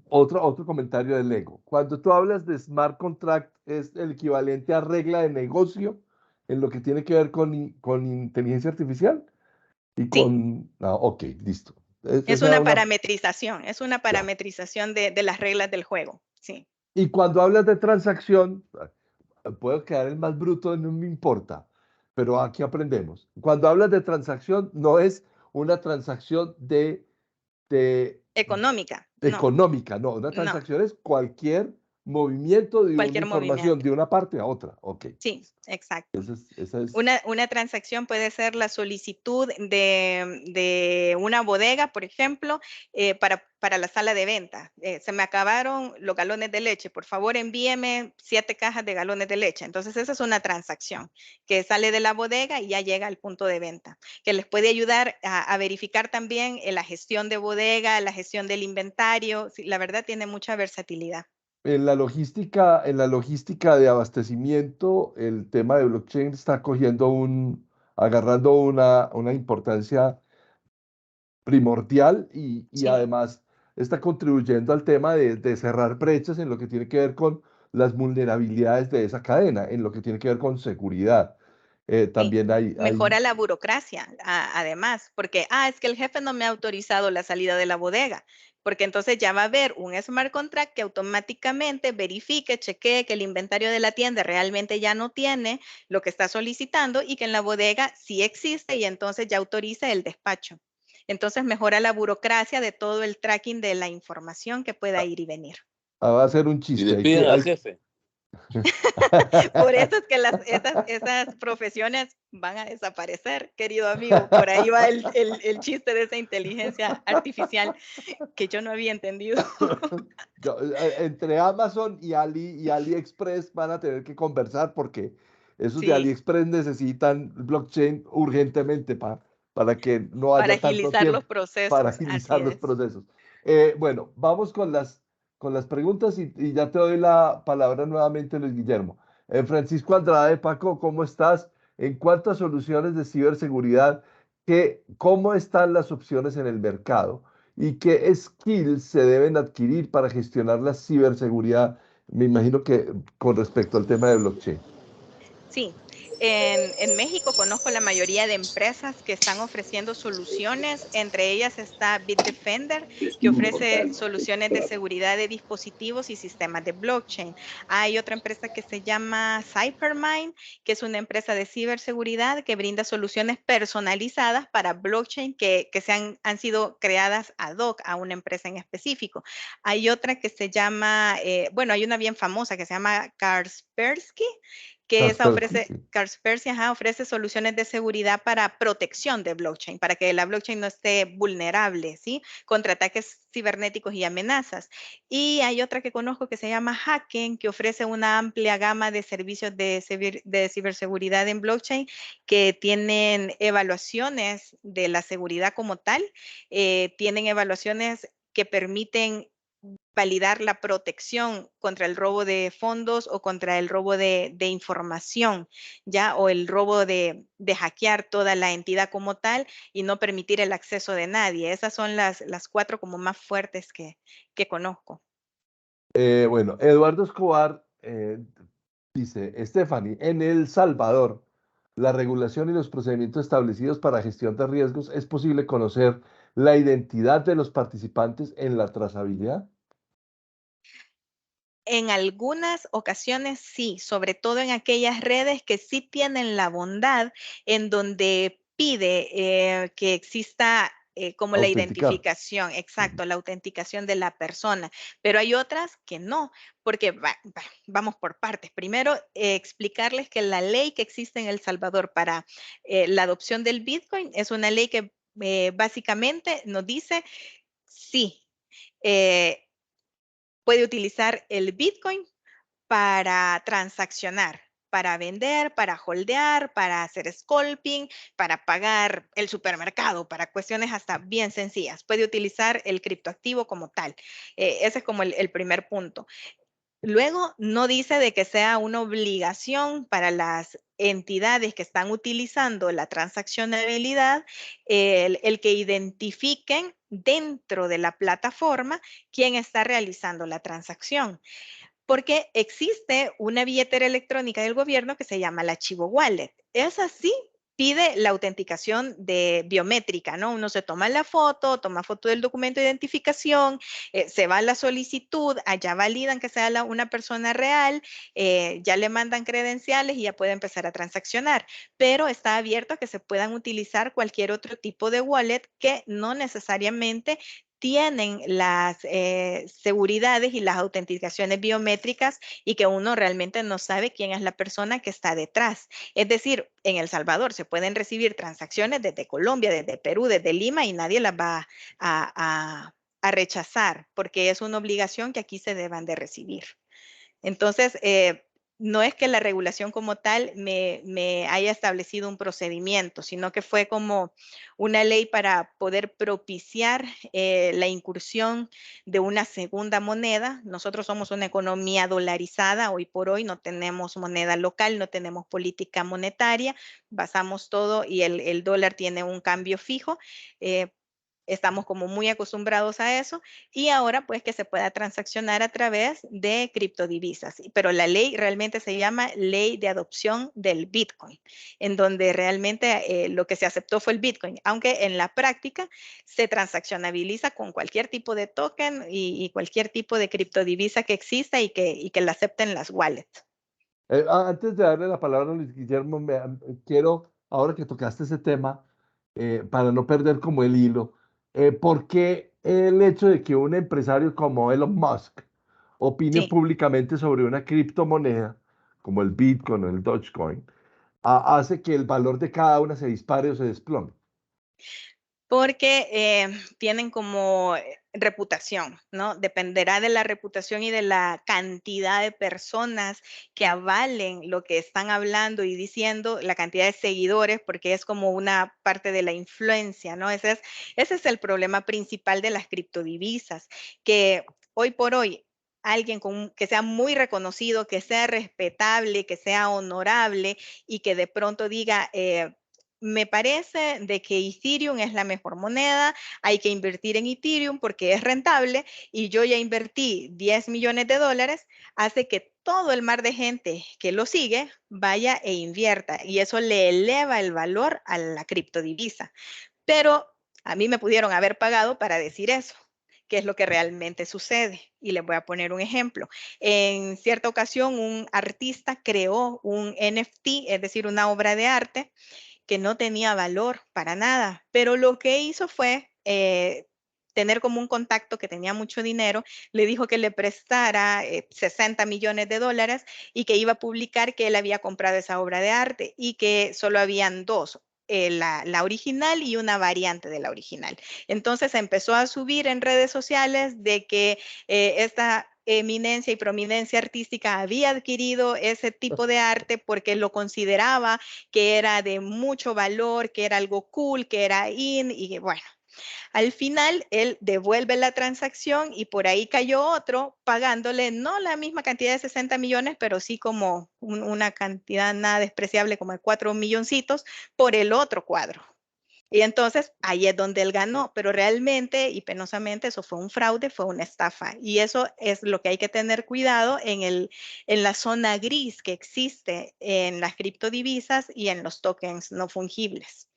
Otro comentario del Lego. Cuando tú hablas de smart contract, ¿es el equivalente a regla de negocio en lo que tiene que ver con inteligencia artificial? Y Sí. Ok, listo. Es Esa era una una. Ya. parametrización de las reglas del juego, sí. Y cuando hablas de transacción, puedo quedar el más bruto, no me importa, pero aquí aprendemos. Cuando hablas de transacción, no es una transacción de Económica, no, económica, no, una no, transacción es cualquier movimiento de una cualquier información movimiento. de una parte a otra. Ok, Sí, exacto. esa es, Una transacción puede ser la solicitud de una bodega, por ejemplo, para la sala de venta. Se me acabaron los galones de leche, por favor envíeme 7 cajas de galones de leche. Entonces esa es una transacción que sale de la bodega y ya llega al punto de venta, que les puede ayudar a verificar también la gestión de bodega, la gestión del inventario. Sí, la verdad tiene mucha versatilidad. en la logística de abastecimiento, el tema de blockchain está agarrando una importancia primordial y Sí. además está contribuyendo al tema de cerrar brechas en lo que tiene que ver con las vulnerabilidades de esa cadena, en lo que tiene que ver con seguridad. Sí, También hay mejora la burocracia, además, porque, es que el jefe no me ha autorizado la salida de la bodega, porque entonces ya va a haber un smart contract que automáticamente verifique, chequee que el inventario de la tienda realmente ya no tiene lo que está solicitando y que en la bodega sí existe y entonces ya autoriza el despacho. Entonces mejora la burocracia de todo el tracking de la información que pueda ir y venir. va a ser un Y chiste. despiden al jefe. Por eso es que esas profesiones van a desaparecer, querido amigo. Por ahí va el chiste de esa inteligencia artificial que yo no había entendido. Entre Amazon y AliExpress van a tener que conversar porque esos de Sí, AliExpress necesitan blockchain urgentemente para que no para haya tanto agilizar los tiempo para procesos, así agilizar los es. procesos. Bueno, vamos con las preguntas y ya te doy la palabra nuevamente, Luis Guillermo. Francisco Andrade, Paco, ¿cómo estás? En cuanto a soluciones de ciberseguridad, ¿cómo están las opciones en el mercado? ¿Y qué skills se deben adquirir para gestionar la ciberseguridad? Me imagino que con respecto al tema de blockchain. Sí, en México conozco la mayoría de empresas que están ofreciendo soluciones. Entre ellas está Bitdefender, que ofrece soluciones de seguridad de dispositivos y sistemas de blockchain. Hay otra empresa que se llama Cybermind, que es una empresa de ciberseguridad que brinda soluciones personalizadas para blockchain que han sido creadas ad hoc a una empresa en específico. Hay otra que se llama, bueno, hay una bien famosa que se llama Kaspersky, que esa Kaspersky, ofrece, sí. Kaspersky, ofrece soluciones de seguridad para protección de blockchain, para que la blockchain no esté vulnerable, ¿sí? Contra ataques cibernéticos y amenazas. Y hay otra que conozco que se llama Hacken, que ofrece una amplia gama de servicios de ciberseguridad en blockchain que tienen evaluaciones de la seguridad como tal, tienen evaluaciones que permiten validar la protección contra el robo de fondos o contra el robo de información, ¿ya? O el robo de hackear toda la entidad como tal y no permitir el acceso de nadie. Esas son las cuatro como más fuertes que conozco. Bueno, Eduardo Escobar dice, Stephanie, en El Salvador, la regulación y los procedimientos establecidos para gestión de riesgos, ¿es posible conocer la identidad de los participantes en la trazabilidad? En algunas ocasiones sí, sobre todo en aquellas redes que sí tienen la bondad en donde pide que exista como la Autenticar. identificación, Ujú. exacto, la autenticación de la persona, pero hay otras que no, porque vamos por partes. Primero, explicarles que la ley que existe en El Salvador para la adopción del Bitcoin es una ley que básicamente nos dice, sí, eh, puede utilizar el Bitcoin para transaccionar, para vender, para holdear, para hacer scalping, para pagar el supermercado, para cuestiones hasta bien sencillas. Puede utilizar el criptoactivo como tal. Ese es como el primer punto. Luego, no dice de que sea una obligación para las entidades que están utilizando la transaccionabilidad el que identifiquen dentro de la plataforma quién está realizando la transacción, porque existe una billetera electrónica del gobierno que se llama la Chivo Wallet. Esa sí pide la autenticación de biométrica, ¿no? Uno se toma la foto, toma foto del documento de identificación, se va a la solicitud, allá validan que sea una persona real, ya le mandan credenciales y ya puede empezar a transaccionar, pero está abierto a que se puedan utilizar cualquier otro tipo de wallet que no necesariamente tienen las seguridades y las autenticaciones biométricas y que uno realmente no sabe quién es la persona que está detrás. Es decir, en El Salvador se pueden recibir transacciones desde Colombia, desde Perú, desde Lima y nadie las va a rechazar porque es una obligación que aquí se deban de recibir. Entonces, no es que la regulación como tal me haya establecido un procedimiento, sino que fue como una ley para poder propiciar la incursión de una segunda moneda. Nosotros somos una economía dolarizada, hoy por hoy no tenemos moneda local, no tenemos política monetaria, basamos todo y el dólar tiene un cambio fijo. Estamos como muy acostumbrados a eso y ahora pues que se pueda transaccionar a través de criptodivisas. Pero la ley realmente se llama Ley de Adopción del Bitcoin, en donde realmente lo que se aceptó fue el Bitcoin, aunque en la práctica se transaccionabiliza con cualquier tipo de token y cualquier tipo de criptodivisa que exista y que la acepten las wallets. Antes de darle la palabra a Luis Guillermo, quiero, ahora que tocaste ese tema, para no perder como el hilo, ¿por qué el hecho de que un empresario como Elon Musk opine Sí. públicamente sobre una criptomoneda, como el Bitcoin o el Dogecoin, hace que el valor de cada una se dispare o se desplome. Porque tienen como reputación, ¿no? Dependerá de la reputación y de la cantidad de personas que avalen lo que están hablando y diciendo, la cantidad de seguidores, porque es como una parte de la influencia, ¿no? Ese es el problema principal de las criptodivisas, que hoy por hoy alguien que sea muy reconocido, que sea respetable, que sea honorable y que de pronto diga, me parece de que Ethereum es la mejor moneda, hay que invertir en Ethereum porque es rentable y yo ya invertí 10 millones de dólares, hace que todo el mar de gente que lo sigue vaya e invierta y eso le eleva el valor a la criptodivisa. Pero a mí me pudieron haber pagado para decir eso, que es lo que realmente sucede. Y les voy a poner un ejemplo. En cierta ocasión, un artista creó un NFT, es decir, una obra de arte, que no tenía valor para nada, pero lo que hizo fue tener como un contacto que tenía mucho dinero, le dijo que le prestara 60 millones de dólares y que iba a publicar que él había comprado esa obra de arte y que solo habían dos, la original y una variante de la original. Entonces empezó a subir en redes sociales de que esta eminencia y prominencia artística había adquirido ese tipo de arte porque lo consideraba que era de mucho valor, que era algo cool, que era in, y bueno, al final él devuelve la transacción y por ahí cayó otro pagándole no la misma cantidad de 60 millones, pero sí como una cantidad nada despreciable como de 4 milloncitos por el otro cuadro. Y entonces ahí es donde él ganó, pero realmente y penosamente eso fue un fraude, fue una estafa. Y eso es lo que hay que tener cuidado en la zona gris que existe en las criptodivisas y en los tokens no fungibles.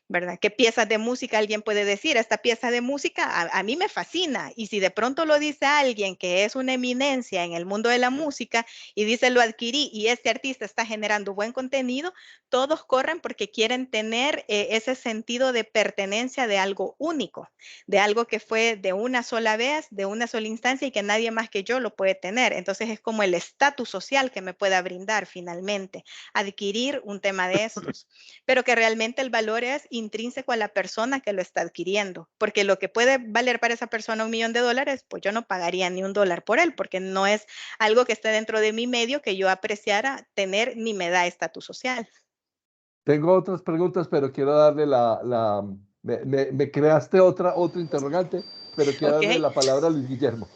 ¿Verdad? ¿Qué piezas de música alguien puede decir? Esta pieza de música a mí me fascina. Y si de pronto lo dice alguien que es una eminencia en el mundo de la música y dice lo adquirí y este artista está generando buen contenido, todos corren porque quieren tener ese sentido de pertenencia de algo único, de algo que fue de una sola vez, de una sola instancia y que nadie más que yo lo puede tener. Entonces es como el estatus social que me pueda brindar finalmente, adquirir un tema de estos, pero que realmente el valor es intrínseco a la persona que lo está adquiriendo, porque lo que puede valer para esa persona $1 millón, pues yo no pagaría ni $1 por él, porque no es algo que esté dentro de mi medio que yo apreciara tener ni me da estatus social. Tengo otras preguntas, pero quiero darle me creaste otro interrogante, pero quiero ¿Ok? darle la palabra a Luis Guillermo.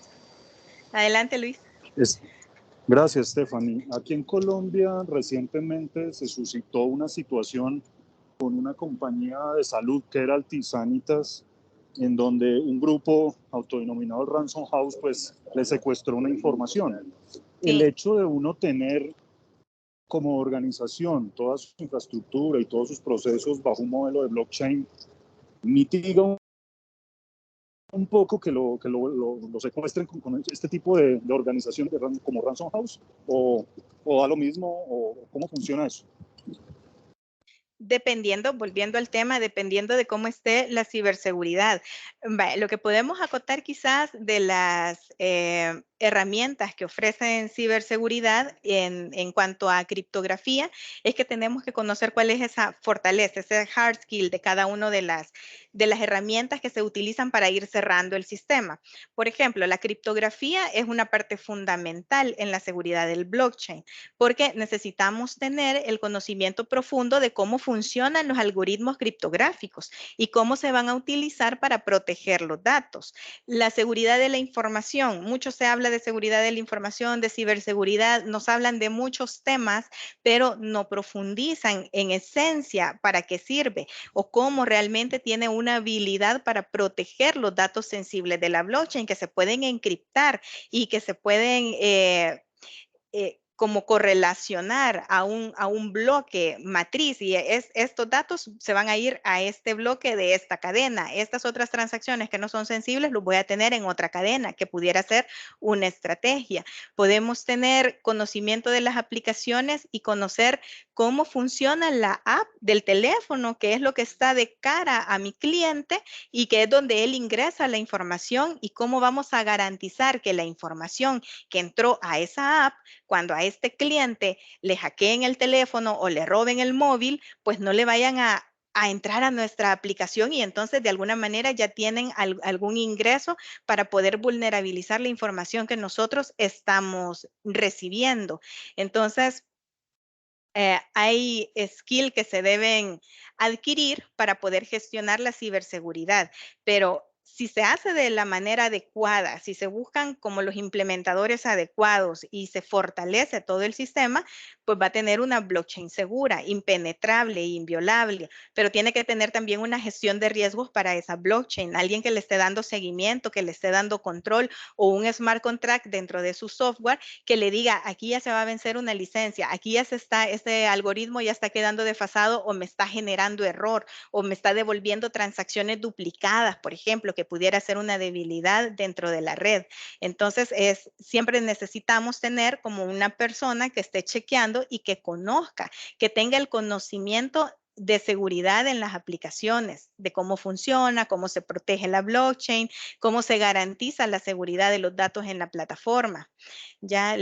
Adelante, Luis. Gracias, Stephanie. Aquí en Colombia recientemente se suscitó una situación con una compañía de salud que era Altisanitas, en donde un grupo autodenominado Ransom House pues le secuestró una información. El Sí. hecho de uno tener como organización toda su infraestructura y todos sus procesos bajo un modelo de blockchain mitiga un poco que lo secuestren con este tipo de organización como Ransom House, o da lo mismo, o cómo funciona eso. Dependiendo, volviendo al tema, dependiendo de cómo esté la ciberseguridad. Lo que podemos acotar quizás de las herramientas que ofrecen ciberseguridad en cuanto a criptografía es que tenemos que conocer cuál es esa fortaleza, ese hard skill de cada una de las herramientas que se utilizan para ir cerrando el sistema. Por ejemplo, la criptografía es una parte fundamental en la seguridad del blockchain porque necesitamos tener el conocimiento profundo de cómo funcionan los algoritmos criptográficos y cómo se van a utilizar para proteger los datos. La seguridad de la información, mucho se habla de seguridad de la información, de ciberseguridad, nos hablan de muchos temas, pero no profundizan en esencia para qué sirve o cómo realmente tiene una habilidad para proteger los datos sensibles de la blockchain que se pueden encriptar y que se pueden como correlacionar a un bloque matriz y estos datos se van a ir a este bloque de esta cadena. Estas otras transacciones que no son sensibles los voy a tener en otra cadena, que pudiera ser una estrategia. Podemos tener conocimiento de las aplicaciones y conocer cómo funciona la app del teléfono, que es lo que está de cara a mi cliente y que es donde él ingresa la información y cómo vamos a garantizar que la información que entró a esa app, cuando a este cliente le hackeen el teléfono o le roben el móvil, pues no le vayan a entrar a nuestra aplicación y entonces de alguna manera ya tienen algún ingreso para poder vulnerabilizar la información que nosotros estamos recibiendo. Entonces, hay skills que se deben adquirir para poder gestionar la ciberseguridad, pero si se hace de la manera adecuada, si se buscan como los implementadores adecuados y se fortalece todo el sistema, pues va a tener una blockchain segura, impenetrable, inviolable, pero tiene que tener también una gestión de riesgos para esa blockchain, alguien que le esté dando seguimiento, que le esté dando control o un smart contract dentro de su software que le diga, aquí ya se va a vencer una licencia, aquí ya este algoritmo ya está quedando desfasado o me está generando error o me está devolviendo transacciones duplicadas, por ejemplo, que pudiera ser una debilidad dentro de la red. Entonces, siempre necesitamos tener como una persona que esté chequeando y que conozca, que tenga el conocimiento de seguridad en las aplicaciones, de cómo funciona, cómo se protege la blockchain, cómo se garantiza la seguridad de los datos en la plataforma. Ya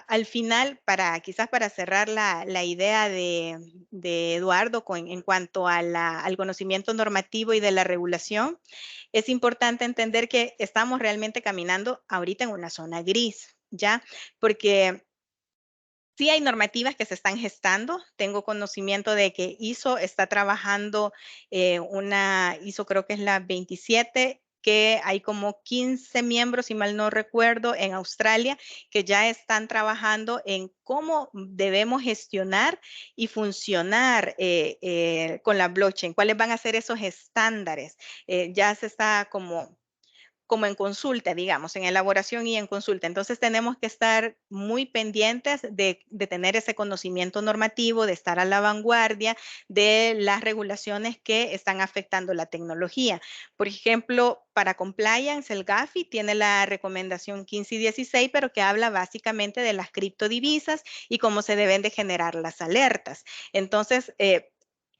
al final, quizás para cerrar la idea de Eduardo en cuanto al conocimiento normativo y de la regulación, es importante entender que estamos realmente caminando ahorita en una zona gris, ¿ya? Porque sí hay normativas que se están gestando. Tengo conocimiento de que ISO está trabajando ISO creo que es la 27, que hay como 15 miembros, si mal no recuerdo, en Australia, que ya están trabajando en cómo debemos gestionar y funcionar con la blockchain, cuáles van a ser esos estándares. Ya se está como en consulta, digamos, en elaboración y en consulta. Entonces tenemos que estar muy pendientes de tener ese conocimiento normativo, de estar a la vanguardia de las regulaciones que están afectando la tecnología. Por ejemplo, para compliance, el GAFI tiene la recomendación 15 y 16, pero que habla básicamente de las criptodivisas y cómo se deben de generar las alertas. Entonces,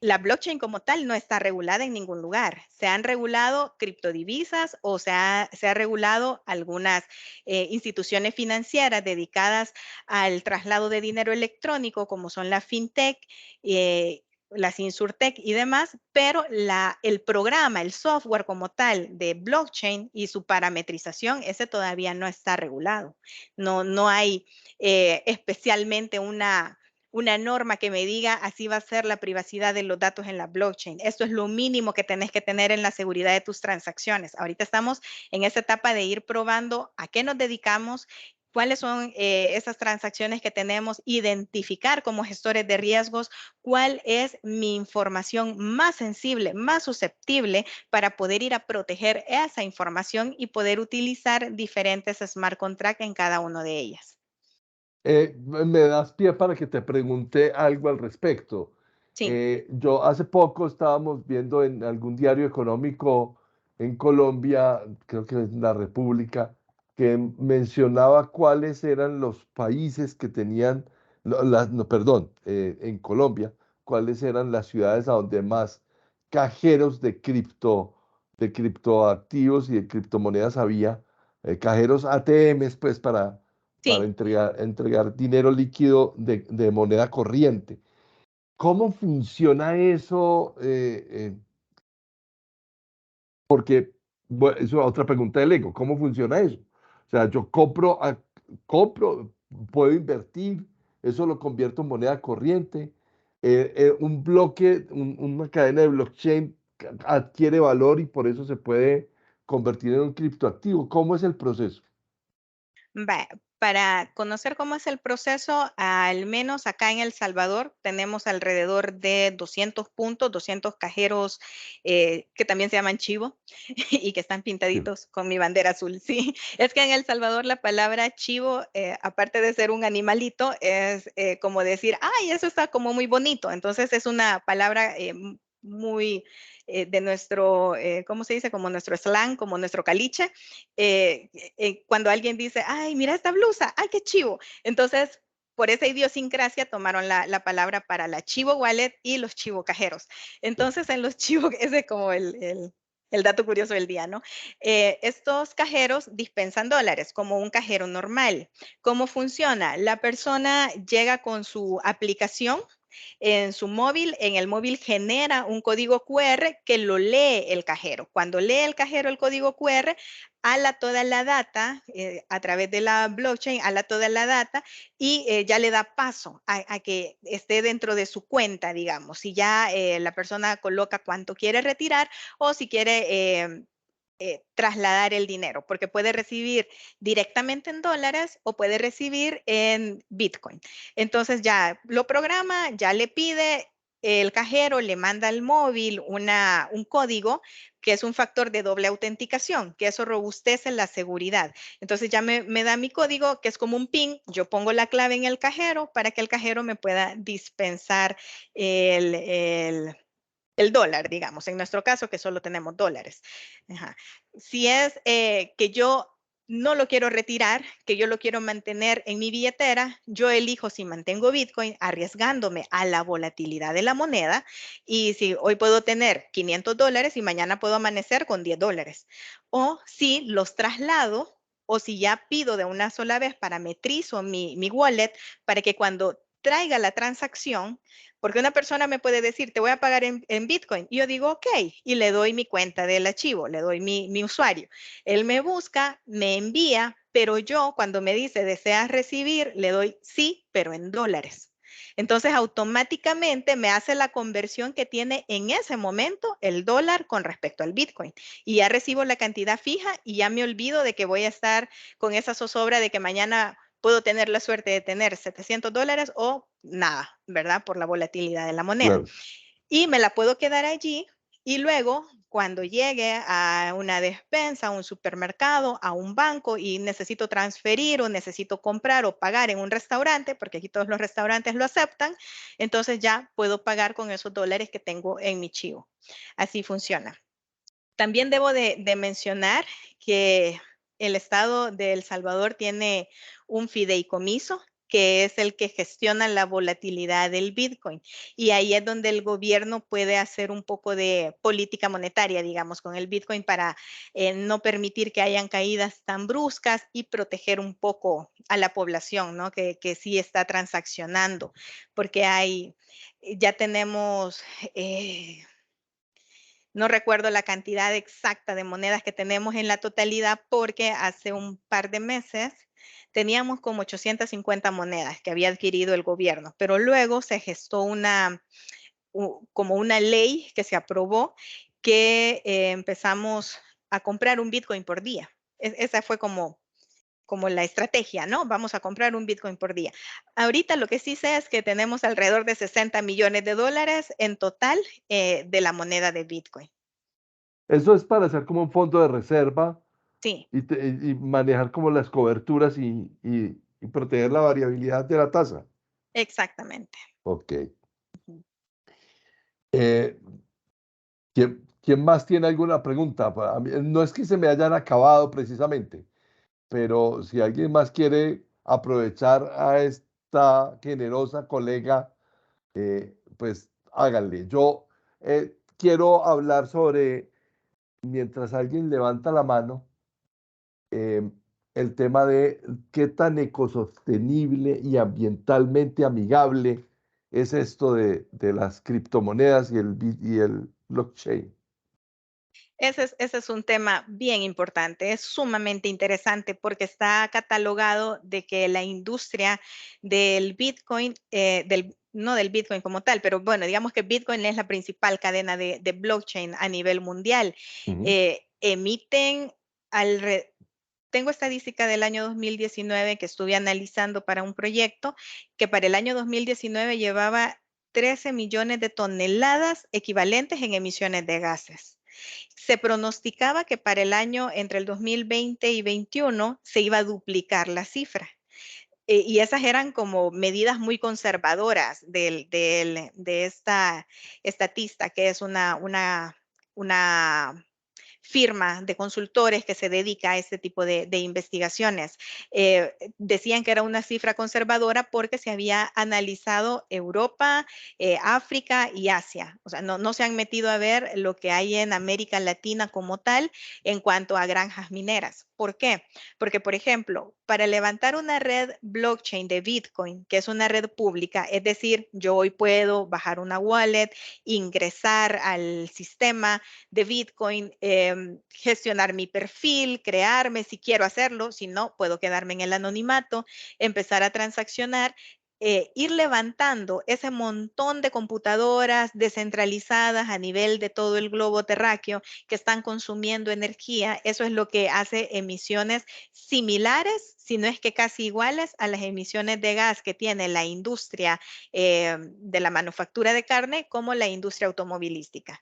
la blockchain como tal no está regulada en ningún lugar. Se han regulado criptodivisas o se ha regulado algunas instituciones financieras dedicadas al traslado de dinero electrónico, como son la FinTech, las InsurTech y demás, pero el programa, el software como tal de blockchain y su parametrización, ese todavía no está regulado. No hay especialmente una norma que me diga así va a ser la privacidad de los datos en la blockchain. Esto es lo mínimo que tenés que tener en la seguridad de tus transacciones. Ahorita estamos en esa etapa de ir probando a qué nos dedicamos, cuáles son esas transacciones que tenemos, identificar como gestores de riesgos cuál es mi información más sensible, más susceptible para poder ir a proteger esa información y poder utilizar diferentes smart contracts en cada una de ellas. Me das pie para que te pregunte algo al respecto. Sí. Yo hace poco estábamos viendo en algún diario económico en Colombia, creo que es La República, que mencionaba cuáles eran los países que tenían, no, perdón, en Colombia, cuáles eran las ciudades a donde más cajeros de criptoactivos y de criptomonedas había, cajeros ATMs, pues para Sí. entregar dinero líquido de moneda corriente. ¿Cómo funciona eso? Porque bueno, eso es otra pregunta del ego. ¿Cómo funciona eso? O sea, yo compro, puedo invertir, eso lo convierto en moneda corriente. Un bloque, una cadena de blockchain adquiere valor y por eso se puede convertir en un criptoactivo. ¿Cómo es el proceso? Para conocer cómo es el proceso, al menos acá en El Salvador tenemos alrededor de 200 puntos, 200 cajeros que también se llaman chivo y que están Sí. pintaditos con mi bandera azul. Sí, es que en El Salvador la palabra chivo, aparte de ser un animalito, es como decir, ay, eso está como muy bonito. Entonces es una palabra muy de nuestro, ¿cómo se dice? Como nuestro slang, como nuestro caliche. Cuando alguien dice, ay, mira esta blusa, ay, qué chivo. Entonces, por esa idiosincrasia tomaron la palabra para la chivo wallet y los chivo cajeros. Entonces, en los chivo, ese es como el dato curioso del día, ¿no? Estos cajeros dispensan dólares como un cajero normal. ¿Cómo funciona? La persona llega con su aplicación en su móvil, en el móvil genera un código QR que lo lee el cajero. Cuando lee el cajero el código QR, ala toda la data a través de la blockchain, ala toda la data y ya le da paso a que esté dentro de su cuenta, digamos. Si ya la persona coloca cuánto quiere retirar o si quiere trasladar el dinero, porque puede recibir directamente en dólares o puede recibir en Bitcoin. Entonces ya lo programa, ya le pide, el cajero le manda al móvil un código que es un factor de doble autenticación, que eso robustece la seguridad. Entonces ya me da mi código, que es como un PIN, yo pongo la clave en el cajero para que el cajero me pueda dispensar el dólar, digamos, en nuestro caso que solo tenemos dólares. Ajá. Si es que yo no lo quiero retirar, que yo lo quiero mantener en mi billetera, yo elijo si mantengo Bitcoin arriesgándome a la volatilidad de la moneda y si hoy puedo tener $500 y mañana puedo amanecer con $10. O si los traslado o si ya pido de una sola vez, parametrizo mi wallet para que cuando traiga la transacción, porque una persona me puede decir, te voy a pagar en Bitcoin. Y yo digo, ok, y le doy mi cuenta del archivo, le doy mi usuario. Él me busca, me envía, pero yo cuando me dice, deseas recibir, le doy sí, pero en dólares. Entonces automáticamente me hace la conversión que tiene en ese momento el dólar con respecto al Bitcoin. Y ya recibo la cantidad fija y ya me olvido de que voy a estar con esa zozobra de que mañana puedo tener la suerte de tener $700 o nada, ¿verdad? Por la volatilidad de la moneda. Claro. Y me la puedo quedar allí y luego cuando llegue a una despensa, a un supermercado, a un banco y necesito transferir o necesito comprar o pagar en un restaurante, porque aquí todos los restaurantes lo aceptan, entonces ya puedo pagar con esos dólares que tengo en mi chivo. Así funciona. También debo de mencionar que el Estado de El Salvador tiene un fideicomiso que es el que gestiona la volatilidad del Bitcoin. Y ahí es donde el gobierno puede hacer un poco de política monetaria, digamos, con el Bitcoin para no permitir que hayan caídas tan bruscas y proteger un poco a la población, ¿no? Que sí está transaccionando, porque ya tenemos... no recuerdo la cantidad exacta de monedas que tenemos en la totalidad porque hace un par de meses teníamos como 850 monedas que había adquirido el gobierno, pero luego se gestó como una ley que se aprobó que empezamos a comprar un Bitcoin por día. Esa fue como la estrategia, ¿no? Vamos a comprar un Bitcoin por día. Ahorita lo que sí sé es que tenemos alrededor de 60 millones de dólares en total de la moneda de Bitcoin. Eso es para hacer como un fondo de reserva Sí, y manejar como las coberturas y proteger la variabilidad de la tasa. exactamente. Ok. Ujú. Eh, ¿quién más tiene alguna pregunta? No es que se me hayan acabado precisamente, pero si alguien más quiere aprovechar a esta generosa colega, pues háganle. Yo quiero hablar sobre, mientras alguien levanta la mano, eh, el tema de qué tan ecosostenible y ambientalmente amigable es esto de las criptomonedas y el blockchain. Ese es un tema bien importante, es sumamente interesante porque está catalogado de que la industria del Bitcoin, no del Bitcoin como tal, pero bueno, digamos que Bitcoin es la principal cadena de blockchain a nivel mundial. Ujú. Emiten alrededor tengo estadística del año 2019 que estuve analizando para un proyecto que para el año 2019 llevaba 13 millones de toneladas equivalentes en emisiones de gases. Se pronosticaba que para el año entre el 2020 y 2021 se iba a duplicar la cifra. Y esas eran como medidas muy conservadoras de esta estatista, que es una firma de consultores que se dedica a este tipo de investigaciones. Decían que era una cifra conservadora porque se había analizado Europa, África y Asia. O sea, no se han metido a ver lo que hay en América Latina como tal en cuanto a granjas mineras. ¿Por qué? Porque, por ejemplo, para levantar una red blockchain de Bitcoin, que es una red pública, es decir, yo hoy puedo bajar una wallet, ingresar al sistema de Bitcoin, gestionar mi perfil, crearme si quiero hacerlo, si no, puedo quedarme en el anonimato, empezar a transaccionar. Ir levantando ese montón de computadoras descentralizadas a nivel de todo el globo terráqueo que están consumiendo energía, eso es lo que hace emisiones similares, si no es que casi iguales a las emisiones de gas que tiene la industria de la manufactura de carne como la industria automovilística.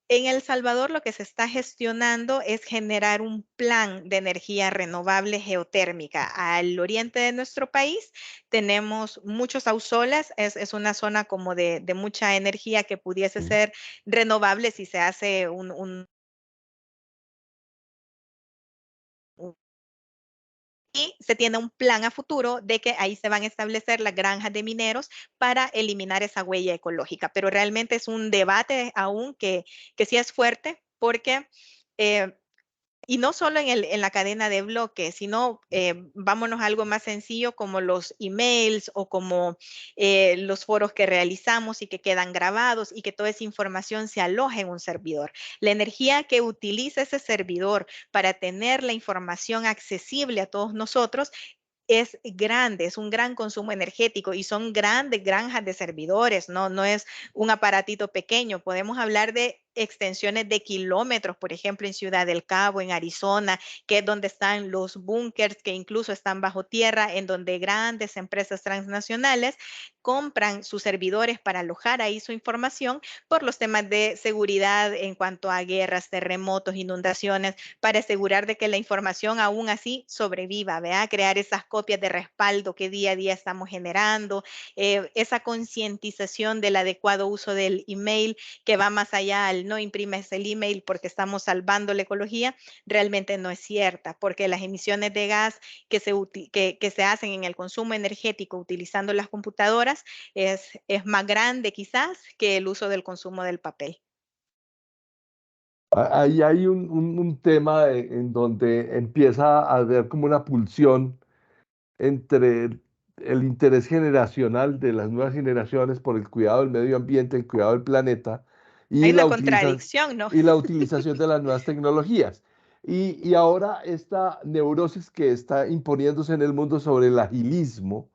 En El Salvador lo que se está gestionando es generar un plan de energía renovable geotérmica. Al oriente de nuestro país tenemos muchos ausoles, es una zona como de mucha energía que pudiese Sí. ser renovable si se hace un y se tiene un plan a futuro de que ahí se van a establecer las granjas de mineros para eliminar esa huella ecológica. Pero realmente es un debate aún que sí es fuerte porque eh, y no solo en la cadena de bloques, sino vámonos a algo más sencillo como los emails o como los foros que realizamos y que quedan grabados y que toda esa información se aloja en un servidor. La energía que utiliza ese servidor para tener la información accesible a todos nosotros es grande, es un gran consumo energético y son grandes granjas de servidores, no es un aparatito pequeño. Podemos hablar de extensiones de kilómetros, por ejemplo, en Ciudad del Cabo, en Arizona, que es donde están los búnkers que incluso están bajo tierra, en donde grandes empresas transnacionales compran sus servidores para alojar ahí su información por los temas de seguridad en cuanto a guerras, terremotos, inundaciones, para asegurar de que la información aún así sobreviva, ¿verdad? Crear esas copias de respaldo que día a día estamos generando, esa concientización del adecuado uso del email que va más allá al no imprimes el email porque estamos salvando la ecología, realmente no es cierta, porque las emisiones de gas que se hacen en el consumo energético utilizando las computadoras es más grande quizás que el uso del consumo del papel. Ahí hay un tema en donde empieza a haber como una pulsión entre el interés generacional de las nuevas generaciones por el cuidado del medio ambiente, el cuidado del planeta Hay y una contradicción, ¿no? y la utilización de las nuevas tecnologías. Y ahora esta neurosis que está imponiéndose en el mundo sobre el agilismo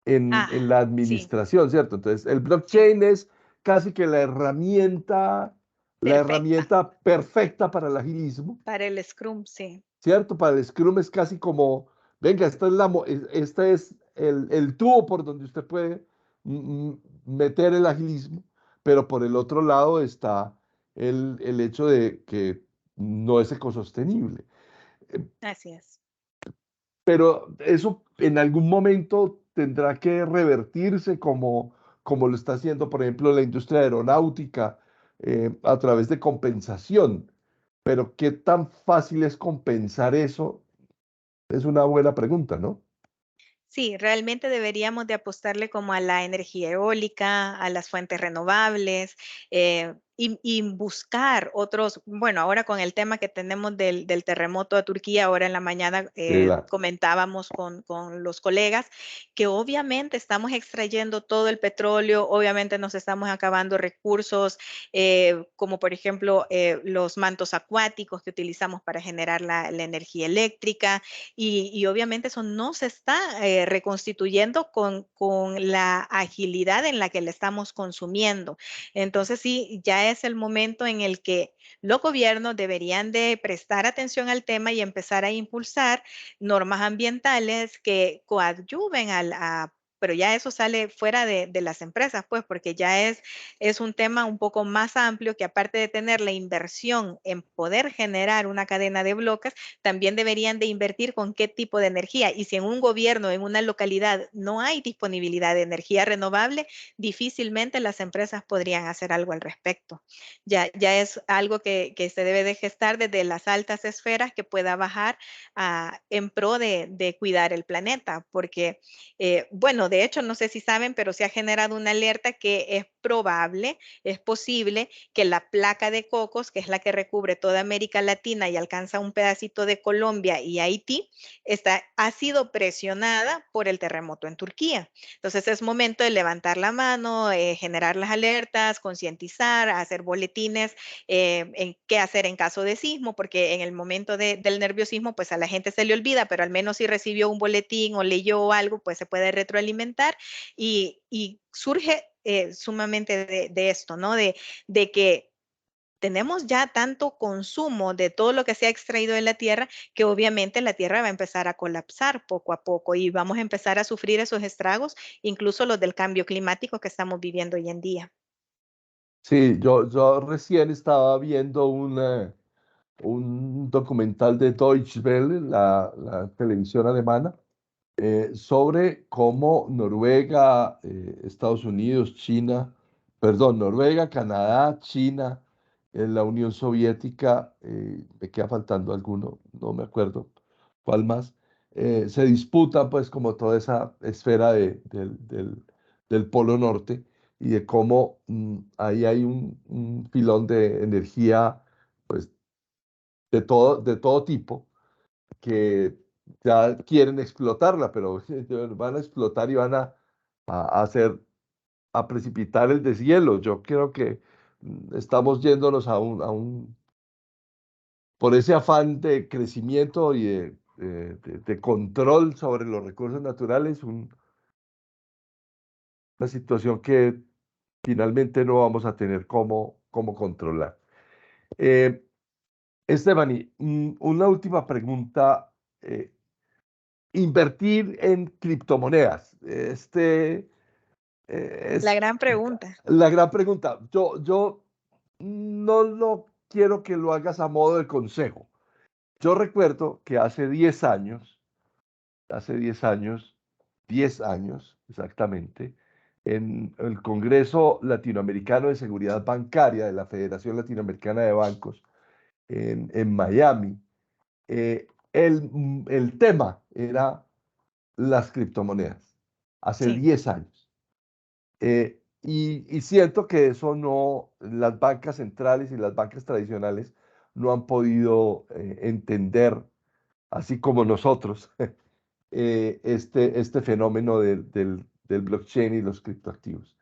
Ah, en la sí, administración, ¿cierto? Entonces, el sí, blockchain es casi que la perfecta. herramienta perfecta para el agilismo, Para el Scrum, sí. ¿cierto? Para el Scrum es casi como, venga, este es el tubo por donde usted puede meter el agilismo, pero por el otro lado está el hecho de que no es ecosostenible. Así es. Pero eso en algún momento tendrá que revertirse como lo está haciendo, por ejemplo, la industria aeronáutica a través de compensación. Pero ¿qué tan fácil es compensar eso? Es una buena pregunta, ¿no? Sí, realmente deberíamos de apostarle como a la energía eólica, a las fuentes renovables, y buscar otros, bueno, ahora con el tema que tenemos del terremoto de Turquía, ahora en la mañana De la, comentábamos con los colegas que obviamente estamos extrayendo todo el petróleo, obviamente nos estamos acabando recursos, como por ejemplo los mantos acuáticos que utilizamos para generar la energía eléctrica y obviamente eso no se está reconstituyendo con la agilidad en la que le estamos consumiendo. Entonces sí, ya es el momento en el que los gobiernos deberían de prestar atención al tema y empezar a impulsar normas ambientales que coadyuven pero ya eso sale fuera de las empresas, pues, porque ya es un tema un poco más amplio que aparte de tener la inversión en poder generar una cadena de bloques, también deberían de invertir con qué tipo de energía. Y si en un gobierno, en una localidad, no hay disponibilidad de energía renovable, difícilmente las empresas podrían hacer algo al respecto. Ya es algo que se debe de gestar desde las altas esferas que pueda bajar en pro de cuidar el planeta, porque, bueno, de hecho, no sé si saben, pero se ha generado una alerta que es probable, es posible que la placa de cocos, que es la que recubre toda América Latina y alcanza un pedacito de Colombia y Haití, ha sido presionada por el terremoto en Turquía. Entonces es momento de levantar la mano, generar las alertas, concientizar, hacer boletines en qué hacer en caso de sismo, porque en el momento del nerviosismo, pues a la gente se le olvida, pero al menos si recibió un boletín o leyó algo, pues se puede retroalimentar y surge sumamente de esto, ¿no? De que tenemos ya tanto consumo de todo lo que se ha extraído de la tierra que obviamente la tierra va a empezar a colapsar poco a poco y vamos a empezar a sufrir esos estragos, incluso los del cambio climático que estamos viviendo hoy en día. Sí, yo recién estaba viendo un documental de Deutsche Welle, la televisión alemana, sobre cómo Noruega, Estados Unidos, China, perdón, Noruega, Canadá, China, la Unión Soviética, me queda faltando alguno, no me acuerdo cuál más, se disputan pues como toda esa esfera del Polo Norte y de cómo ahí hay un filón de energía pues de todo tipo que ya quieren explotarla, pero van a explotar y van a hacer, a precipitar el deshielo. Yo creo que estamos yéndonos por ese afán de crecimiento y de control sobre los recursos naturales, una situación que finalmente no vamos a tener cómo controlar. Eh, Stephanie, una última pregunta. Invertir en criptomonedas. La Es gran pregunta. la gran pregunta. Yo no quiero que lo hagas a modo de consejo. Yo recuerdo que hace 10 años exactamente, en el Congreso Latinoamericano de Seguridad Bancaria de la Federación Latinoamericana de Bancos en Miami, el tema era las criptomonedas hace Sí. 10 años. Y siento que eso no, las bancas centrales y las bancas tradicionales no han podido entender, así como nosotros, este fenómeno del blockchain y los criptoactivos.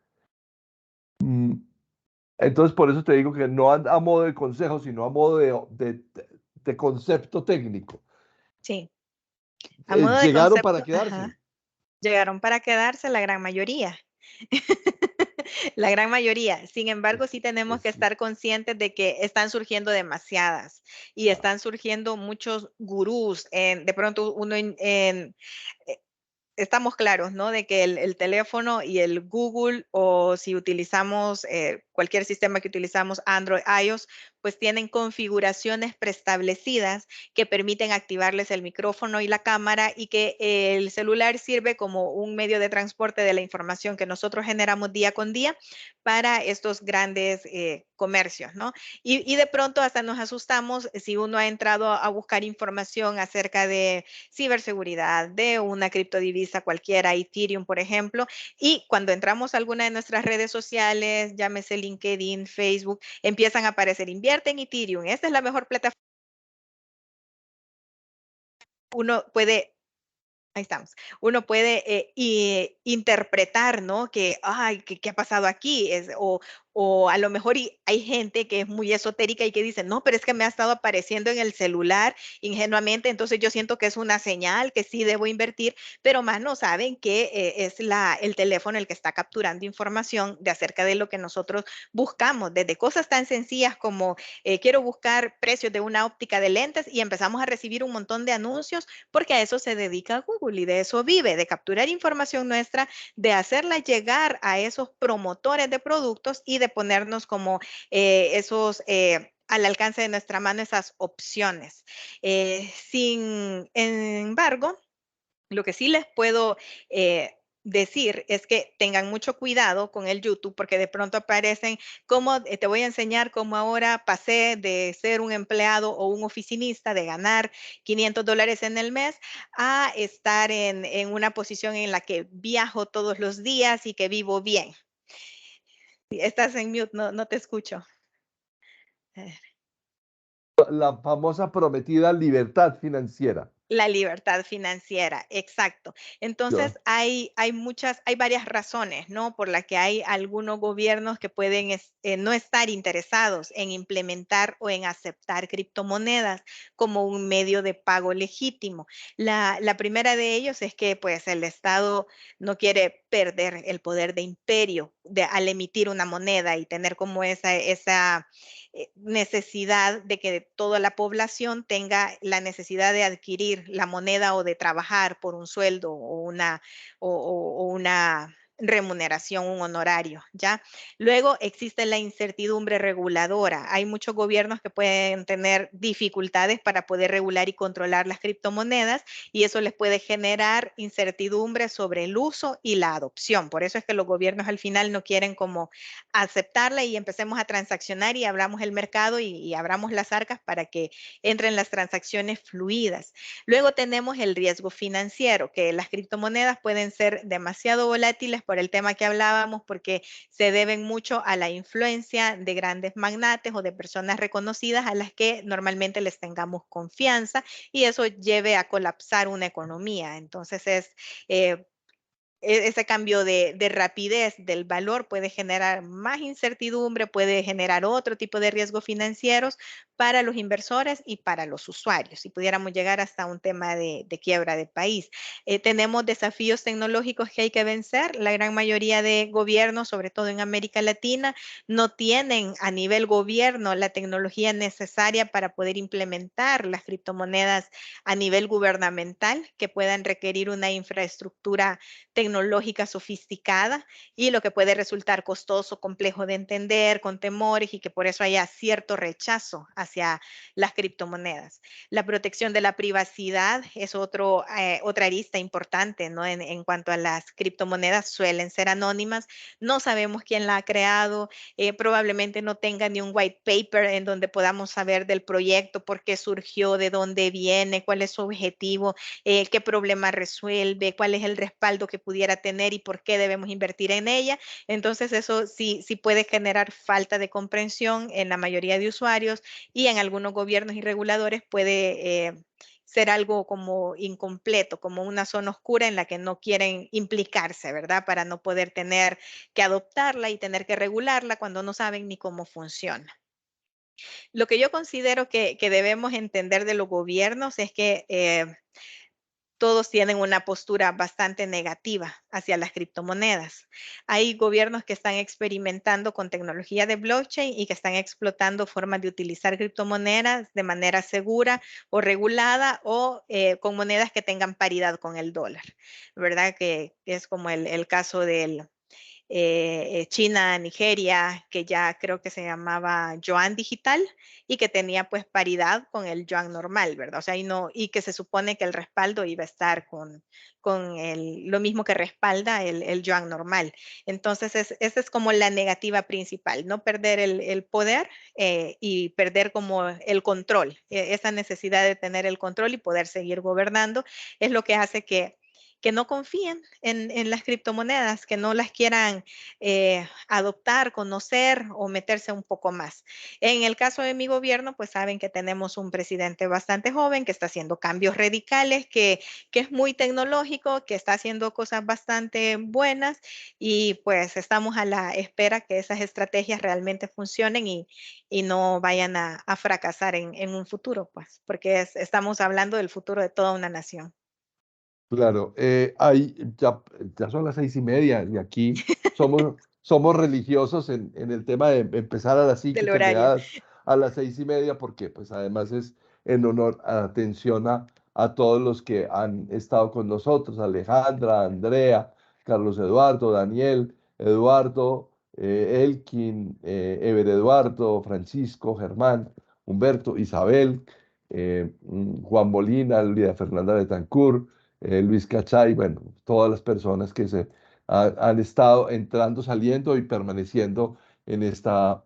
Mm, Entonces, por eso te digo que no a modo de consejo, sino a modo de concepto técnico. Sí, a modo de Llegaron para concepto, quedarse. ajá, llegaron para quedarse la gran mayoría. La gran mayoría. Sin embargo, sí tenemos que Es- estar conscientes de que están surgiendo demasiadas y están surgiendo muchos gurús. De pronto uno eh, estamos claros, ¿no? De que el teléfono y el Google o si utilizamos cualquier sistema que utilizamos, Android, iOS, pues tienen configuraciones preestablecidas que permiten activarles el micrófono y la cámara y que el celular sirve como un medio de transporte de la información que nosotros generamos día con día para estos grandes comercios, ¿no? Y de pronto hasta nos asustamos si uno ha entrado a buscar información acerca de ciberseguridad, de una criptodivisa cualquiera, Ethereum, por ejemplo, y cuando entramos a alguna de nuestras redes sociales, llámese LinkedIn, Facebook, empiezan a aparecer, invierte en Ethereum, esta es la mejor plataforma. Uno puede Ahí estamos. Uno puede interpretar, ¿no? Que, ay, ¿qué ha pasado aquí? O a lo mejor hay gente que es muy esotérica y que dice, no, pero es que me ha estado apareciendo en el celular ingenuamente, entonces yo siento que es una señal que sí debo invertir, pero más no saben que es el teléfono el que está capturando información de acerca de lo que nosotros buscamos, desde cosas tan sencillas como quiero buscar precios de una óptica de lentes y empezamos a recibir un montón de anuncios porque a eso se dedica Google y de eso vive, de capturar información nuestra, de hacerla llegar a esos promotores de productos y de ponernos como al alcance de nuestra mano esas opciones. Sin embargo, lo que sí les puedo decir es que tengan mucho cuidado con el YouTube porque de pronto aparecen como te voy a enseñar cómo ahora pasé de ser un empleado o un oficinista de ganar $500 en el mes a estar en una posición en la que viajo todos los días y que vivo bien. Estás en mute, no te escucho. La famosa prometida libertad financiera. La libertad financiera, exacto. Entonces, Yo, hay varias razones, ¿no? Por las que hay algunos gobiernos que pueden no estar interesados en implementar o en aceptar criptomonedas como un medio de pago legítimo. La primera de ellos es que, pues, el Estado no quiere perder el poder de imperio al emitir una moneda y tener como esa necesidad de que toda la población tenga la necesidad de adquirir la moneda o de trabajar por un sueldo o una remuneración, un honorario, ¿ya? Luego existe la incertidumbre reguladora. Hay muchos gobiernos que pueden tener dificultades para poder regular y controlar las criptomonedas y eso les puede generar incertidumbre sobre el uso y la adopción. Por eso es que los gobiernos al final no quieren como aceptarla y empecemos a transaccionar y abramos el mercado y abramos las arcas para que entren las transacciones fluidas. Luego tenemos el riesgo financiero, que las criptomonedas pueden ser demasiado volátiles por el tema que hablábamos, porque se deben mucho a la influencia de grandes magnates o de personas reconocidas a las que normalmente les tengamos confianza y eso lleve a colapsar una economía. Entonces ese cambio de rapidez del valor puede generar más incertidumbre, puede generar otro tipo de riesgos financieros para los inversores y para los usuarios. Si pudiéramos llegar hasta un tema de quiebra de país. Tenemos desafíos tecnológicos que hay que vencer. La gran mayoría de gobiernos, sobre todo en América Latina, no tienen a nivel gobierno la tecnología necesaria para poder implementar las criptomonedas a nivel gubernamental que puedan requerir una infraestructura tecnológica sofisticada y lo que puede resultar costoso, complejo de entender, con temores y que por eso haya cierto rechazo hacia las criptomonedas. La protección de la privacidad es otra arista importante, ¿no? En cuanto a las criptomonedas, suelen ser anónimas, no sabemos quién la ha creado, probablemente no tenga ni un white paper en donde podamos saber del proyecto, por qué surgió, de dónde viene, cuál es su objetivo, qué problema resuelve, cuál es el respaldo que pudiera tener y por qué debemos invertir en ella. Entonces eso sí puede generar falta de comprensión en la mayoría de usuarios y en algunos gobiernos y reguladores puede ser algo como incompleto, como una zona oscura en la que no quieren implicarse, ¿verdad? Para no poder tener que adoptarla y tener que regularla cuando no saben ni cómo funciona. Lo que yo considero que debemos entender de los gobiernos es que todos tienen una postura bastante negativa hacia las criptomonedas. Hay gobiernos que están experimentando con tecnología de blockchain y que están explotando formas de utilizar criptomonedas de manera segura o regulada o con monedas que tengan paridad con el dólar, ¿verdad? Que es como el caso del China, Nigeria, que ya creo que se llamaba Yuan Digital y que tenía pues paridad con el Yuan normal, ¿verdad? O sea, y que se supone que el respaldo iba a estar con lo mismo que respalda el Yuan normal. Entonces, esa es como la negativa principal, no perder el poder y perder como el control. Esa necesidad de tener el control y poder seguir gobernando es lo que hace que que no confíen en las criptomonedas, que no las quieran adoptar, conocer o meterse un poco más. En el caso de mi gobierno, pues saben que tenemos un presidente bastante joven que está haciendo cambios radicales, que es muy tecnológico, que está haciendo cosas bastante buenas y pues estamos a la espera que esas estrategias realmente funcionen y no vayan a fracasar en un futuro, pues, porque estamos hablando del futuro de toda una nación. Claro, ya son las 6:30 y aquí somos religiosos en el tema de empezar a las 5 y Del que me horario. das a las 6:30 porque pues además es en honor a atención a todos los que han estado con nosotros, Alejandra, Andrea, Carlos Eduardo, Daniel, Eduardo, Elkin, Ever Eduardo, Francisco, Germán, Humberto, Isabel, Juan Molina, Lidia Fernanda Betancourt, Luis Cachay, bueno, todas las personas que han estado entrando, saliendo y permaneciendo en esta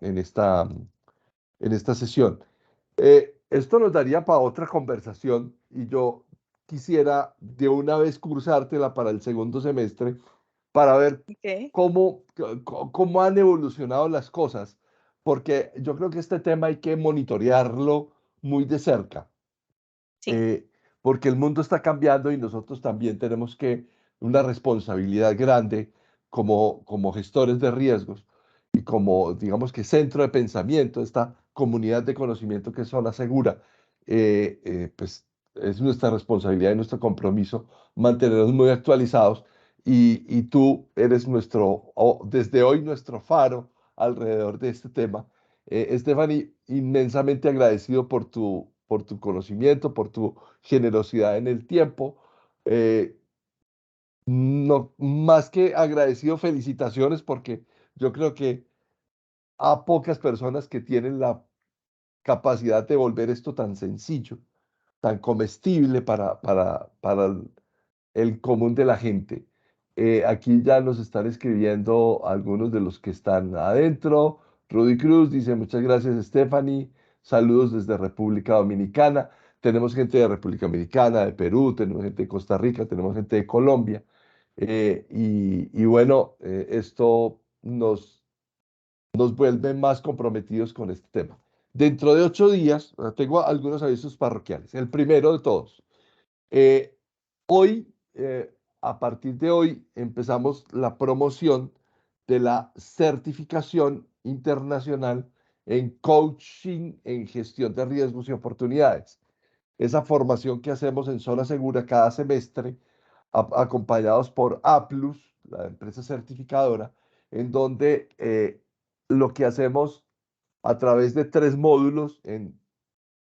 sesión. Esto nos daría para otra conversación y yo quisiera de una vez cursártela para el segundo semestre para ver Ok, cómo han evolucionado las cosas, porque yo creo que este tema hay que monitorearlo muy de cerca sí, eh, porque el mundo está cambiando y nosotros también tenemos una responsabilidad grande como gestores de riesgos y como, digamos que centro de pensamiento, esta comunidad de conocimiento que es Zona Segura, pues es nuestra responsabilidad y nuestro compromiso mantenernos muy actualizados y tú eres desde hoy nuestro faro alrededor de este tema. Stephanie, inmensamente agradecido por tu conocimiento, por tu generosidad en el tiempo. Eh, no, más que agradecido, felicitaciones porque yo creo que a pocas personas que tienen la capacidad de volver esto tan sencillo, tan comestible para el común de la gente. Aquí ya nos están escribiendo algunos de los que están adentro. Rudy Cruz dice, muchas gracias, Stephanie. Saludos desde República Dominicana. Tenemos gente de República Dominicana, de Perú, tenemos gente de Costa Rica, tenemos gente de Colombia. Y bueno, esto nos vuelve más comprometidos con este tema. Dentro de 8 días, tengo algunos avisos parroquiales. El primero de todos. Eh, Hoy, a partir de hoy, empezamos la promoción de la certificación internacional en coaching en gestión de riesgos y oportunidades. Esa formación que hacemos en Zona Segura cada semestre, acompañados por Aplus, la empresa certificadora, en donde lo que hacemos a través de 3 módulos en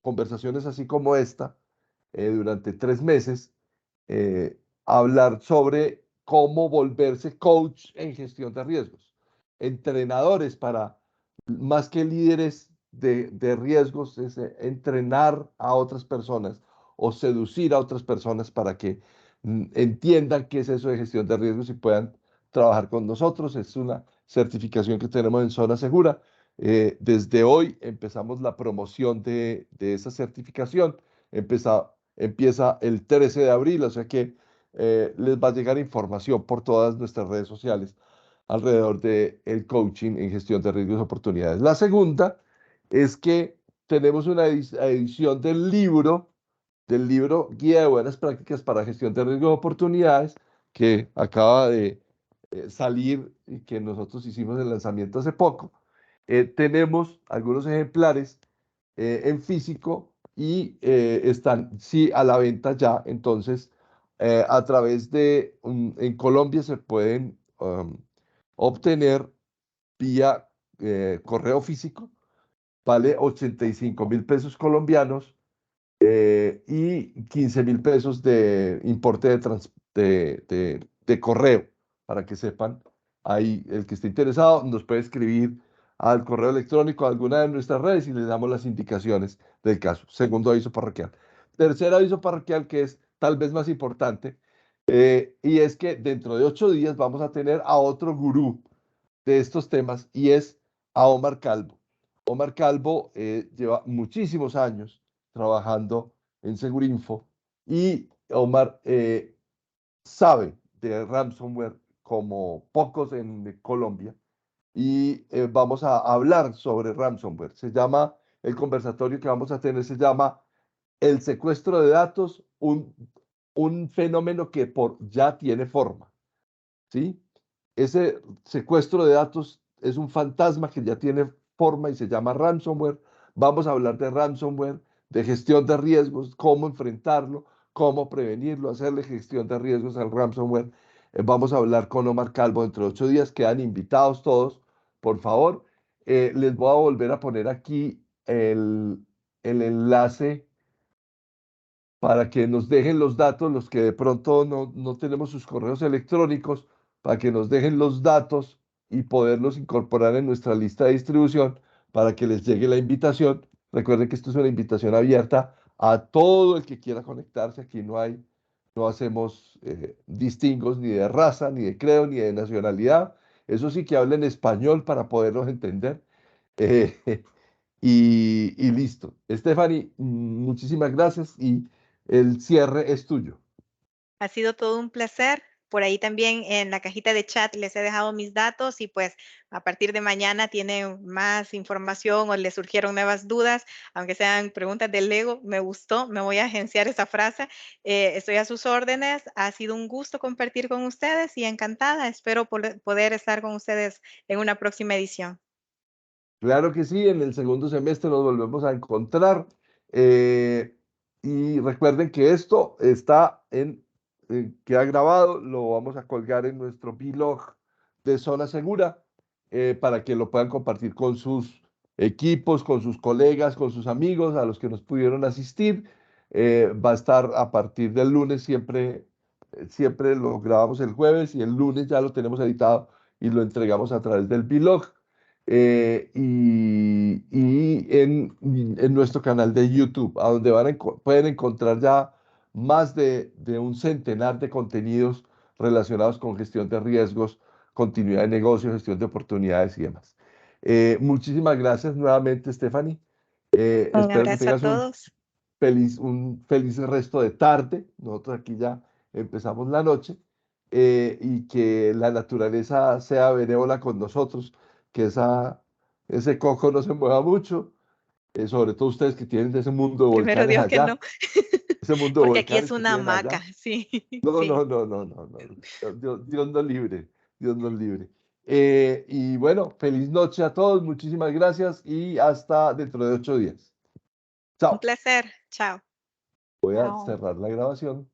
conversaciones así como esta, durante 3 meses, hablar sobre cómo volverse coach en gestión de riesgos, entrenadores para, más que líderes de riesgos, es entrenar a otras personas o seducir a otras personas para que entiendan qué es eso de gestión de riesgos y puedan trabajar con nosotros. Es una certificación que tenemos en Zona Segura. Desde hoy empezamos la promoción de esa certificación. Empieza el 13 de abril, o sea que les va a llegar información por todas nuestras redes sociales alrededor del coaching en gestión de riesgos y oportunidades. La segunda es que tenemos una edición del libro Guía de Buenas Prácticas para Gestión de Riesgos y Oportunidades, que acaba de salir y que nosotros hicimos el lanzamiento hace poco. Tenemos algunos ejemplares en físico y están, sí, a la venta ya. Entonces, a través en Colombia se pueden obtener vía correo físico, vale 85.000 pesos colombianos y 15.000 pesos de importe de correo, para que sepan. Ahí el que esté interesado nos puede escribir al correo electrónico a alguna de nuestras redes y les damos las indicaciones del caso. Segundo aviso parroquial. Tercer aviso parroquial, que es tal vez más importante, y es que dentro de 8 días vamos a tener a otro gurú de estos temas y es a Omar Calvo. Omar Calvo lleva muchísimos años trabajando en Segurinfo y Omar sabe de ransomware como pocos en Colombia y vamos a hablar sobre ransomware. El conversatorio que vamos a tener se llama el secuestro de datos, un fenómeno que ya tiene forma, ¿sí? Ese secuestro de datos es un fantasma que ya tiene forma y se llama ransomware. Vamos a hablar de ransomware, de gestión de riesgos, cómo enfrentarlo, cómo prevenirlo, hacerle gestión de riesgos al ransomware. Vamos a hablar con Omar Calvo dentro de 8 días. Quedan invitados todos, por favor. Les voy a volver a poner aquí el enlace para que nos dejen los datos, los que de pronto no tenemos sus correos electrónicos, para que nos dejen los datos y poderlos incorporar en nuestra lista de distribución para que les llegue la invitación. Recuerden que esto es una invitación abierta a todo el que quiera conectarse. Aquí no hacemos distingos ni de raza, ni de credo, ni de nacionalidad. Eso sí que hablen español para poderlos entender. Eh, y listo. Stephanie, muchísimas gracias y el cierre es tuyo. Ha sido todo un placer. Por ahí también en la cajita de chat les he dejado mis datos y pues a partir de mañana tienen más información o les surgieron nuevas dudas, aunque sean preguntas del Lego, me gustó, me voy a agenciar esa frase. Estoy a sus órdenes, ha sido un gusto compartir con ustedes y encantada, espero poder estar con ustedes en una próxima edición. Claro que sí, en el segundo semestre nos volvemos a encontrar. eh, y recuerden que esto queda grabado, lo vamos a colgar en nuestro blog de Zona Segura para que lo puedan compartir con sus equipos, con sus colegas, con sus amigos, a los que nos pudieron asistir. Va a estar a partir del lunes, siempre lo grabamos el jueves y el lunes ya lo tenemos editado y lo entregamos a través del blog y en nuestro canal de YouTube, a donde pueden encontrar ya más de un centenar de contenidos relacionados con gestión de riesgos, continuidad de negocio, gestión de oportunidades y demás. Muchísimas gracias nuevamente, Stephanie. Un Espero que abrazo a tengas todos. un feliz resto de tarde. Nosotros aquí ya empezamos la noche y que la naturaleza sea benévola con nosotros, que ese coco no se mueva mucho, sobre todo ustedes que tienen ese mundo de Primero volcanes Dios que no, allá, ese mundo de porque aquí es volcanes que una tienen hamaca, allá. sí, No, sí. no, no, no, no, no. Dios nos libre, Dios nos libre. Y bueno, feliz noche a todos, muchísimas gracias y hasta dentro de 8 días. Un Chao. placer, chao. Voy a Chao. cerrar la grabación.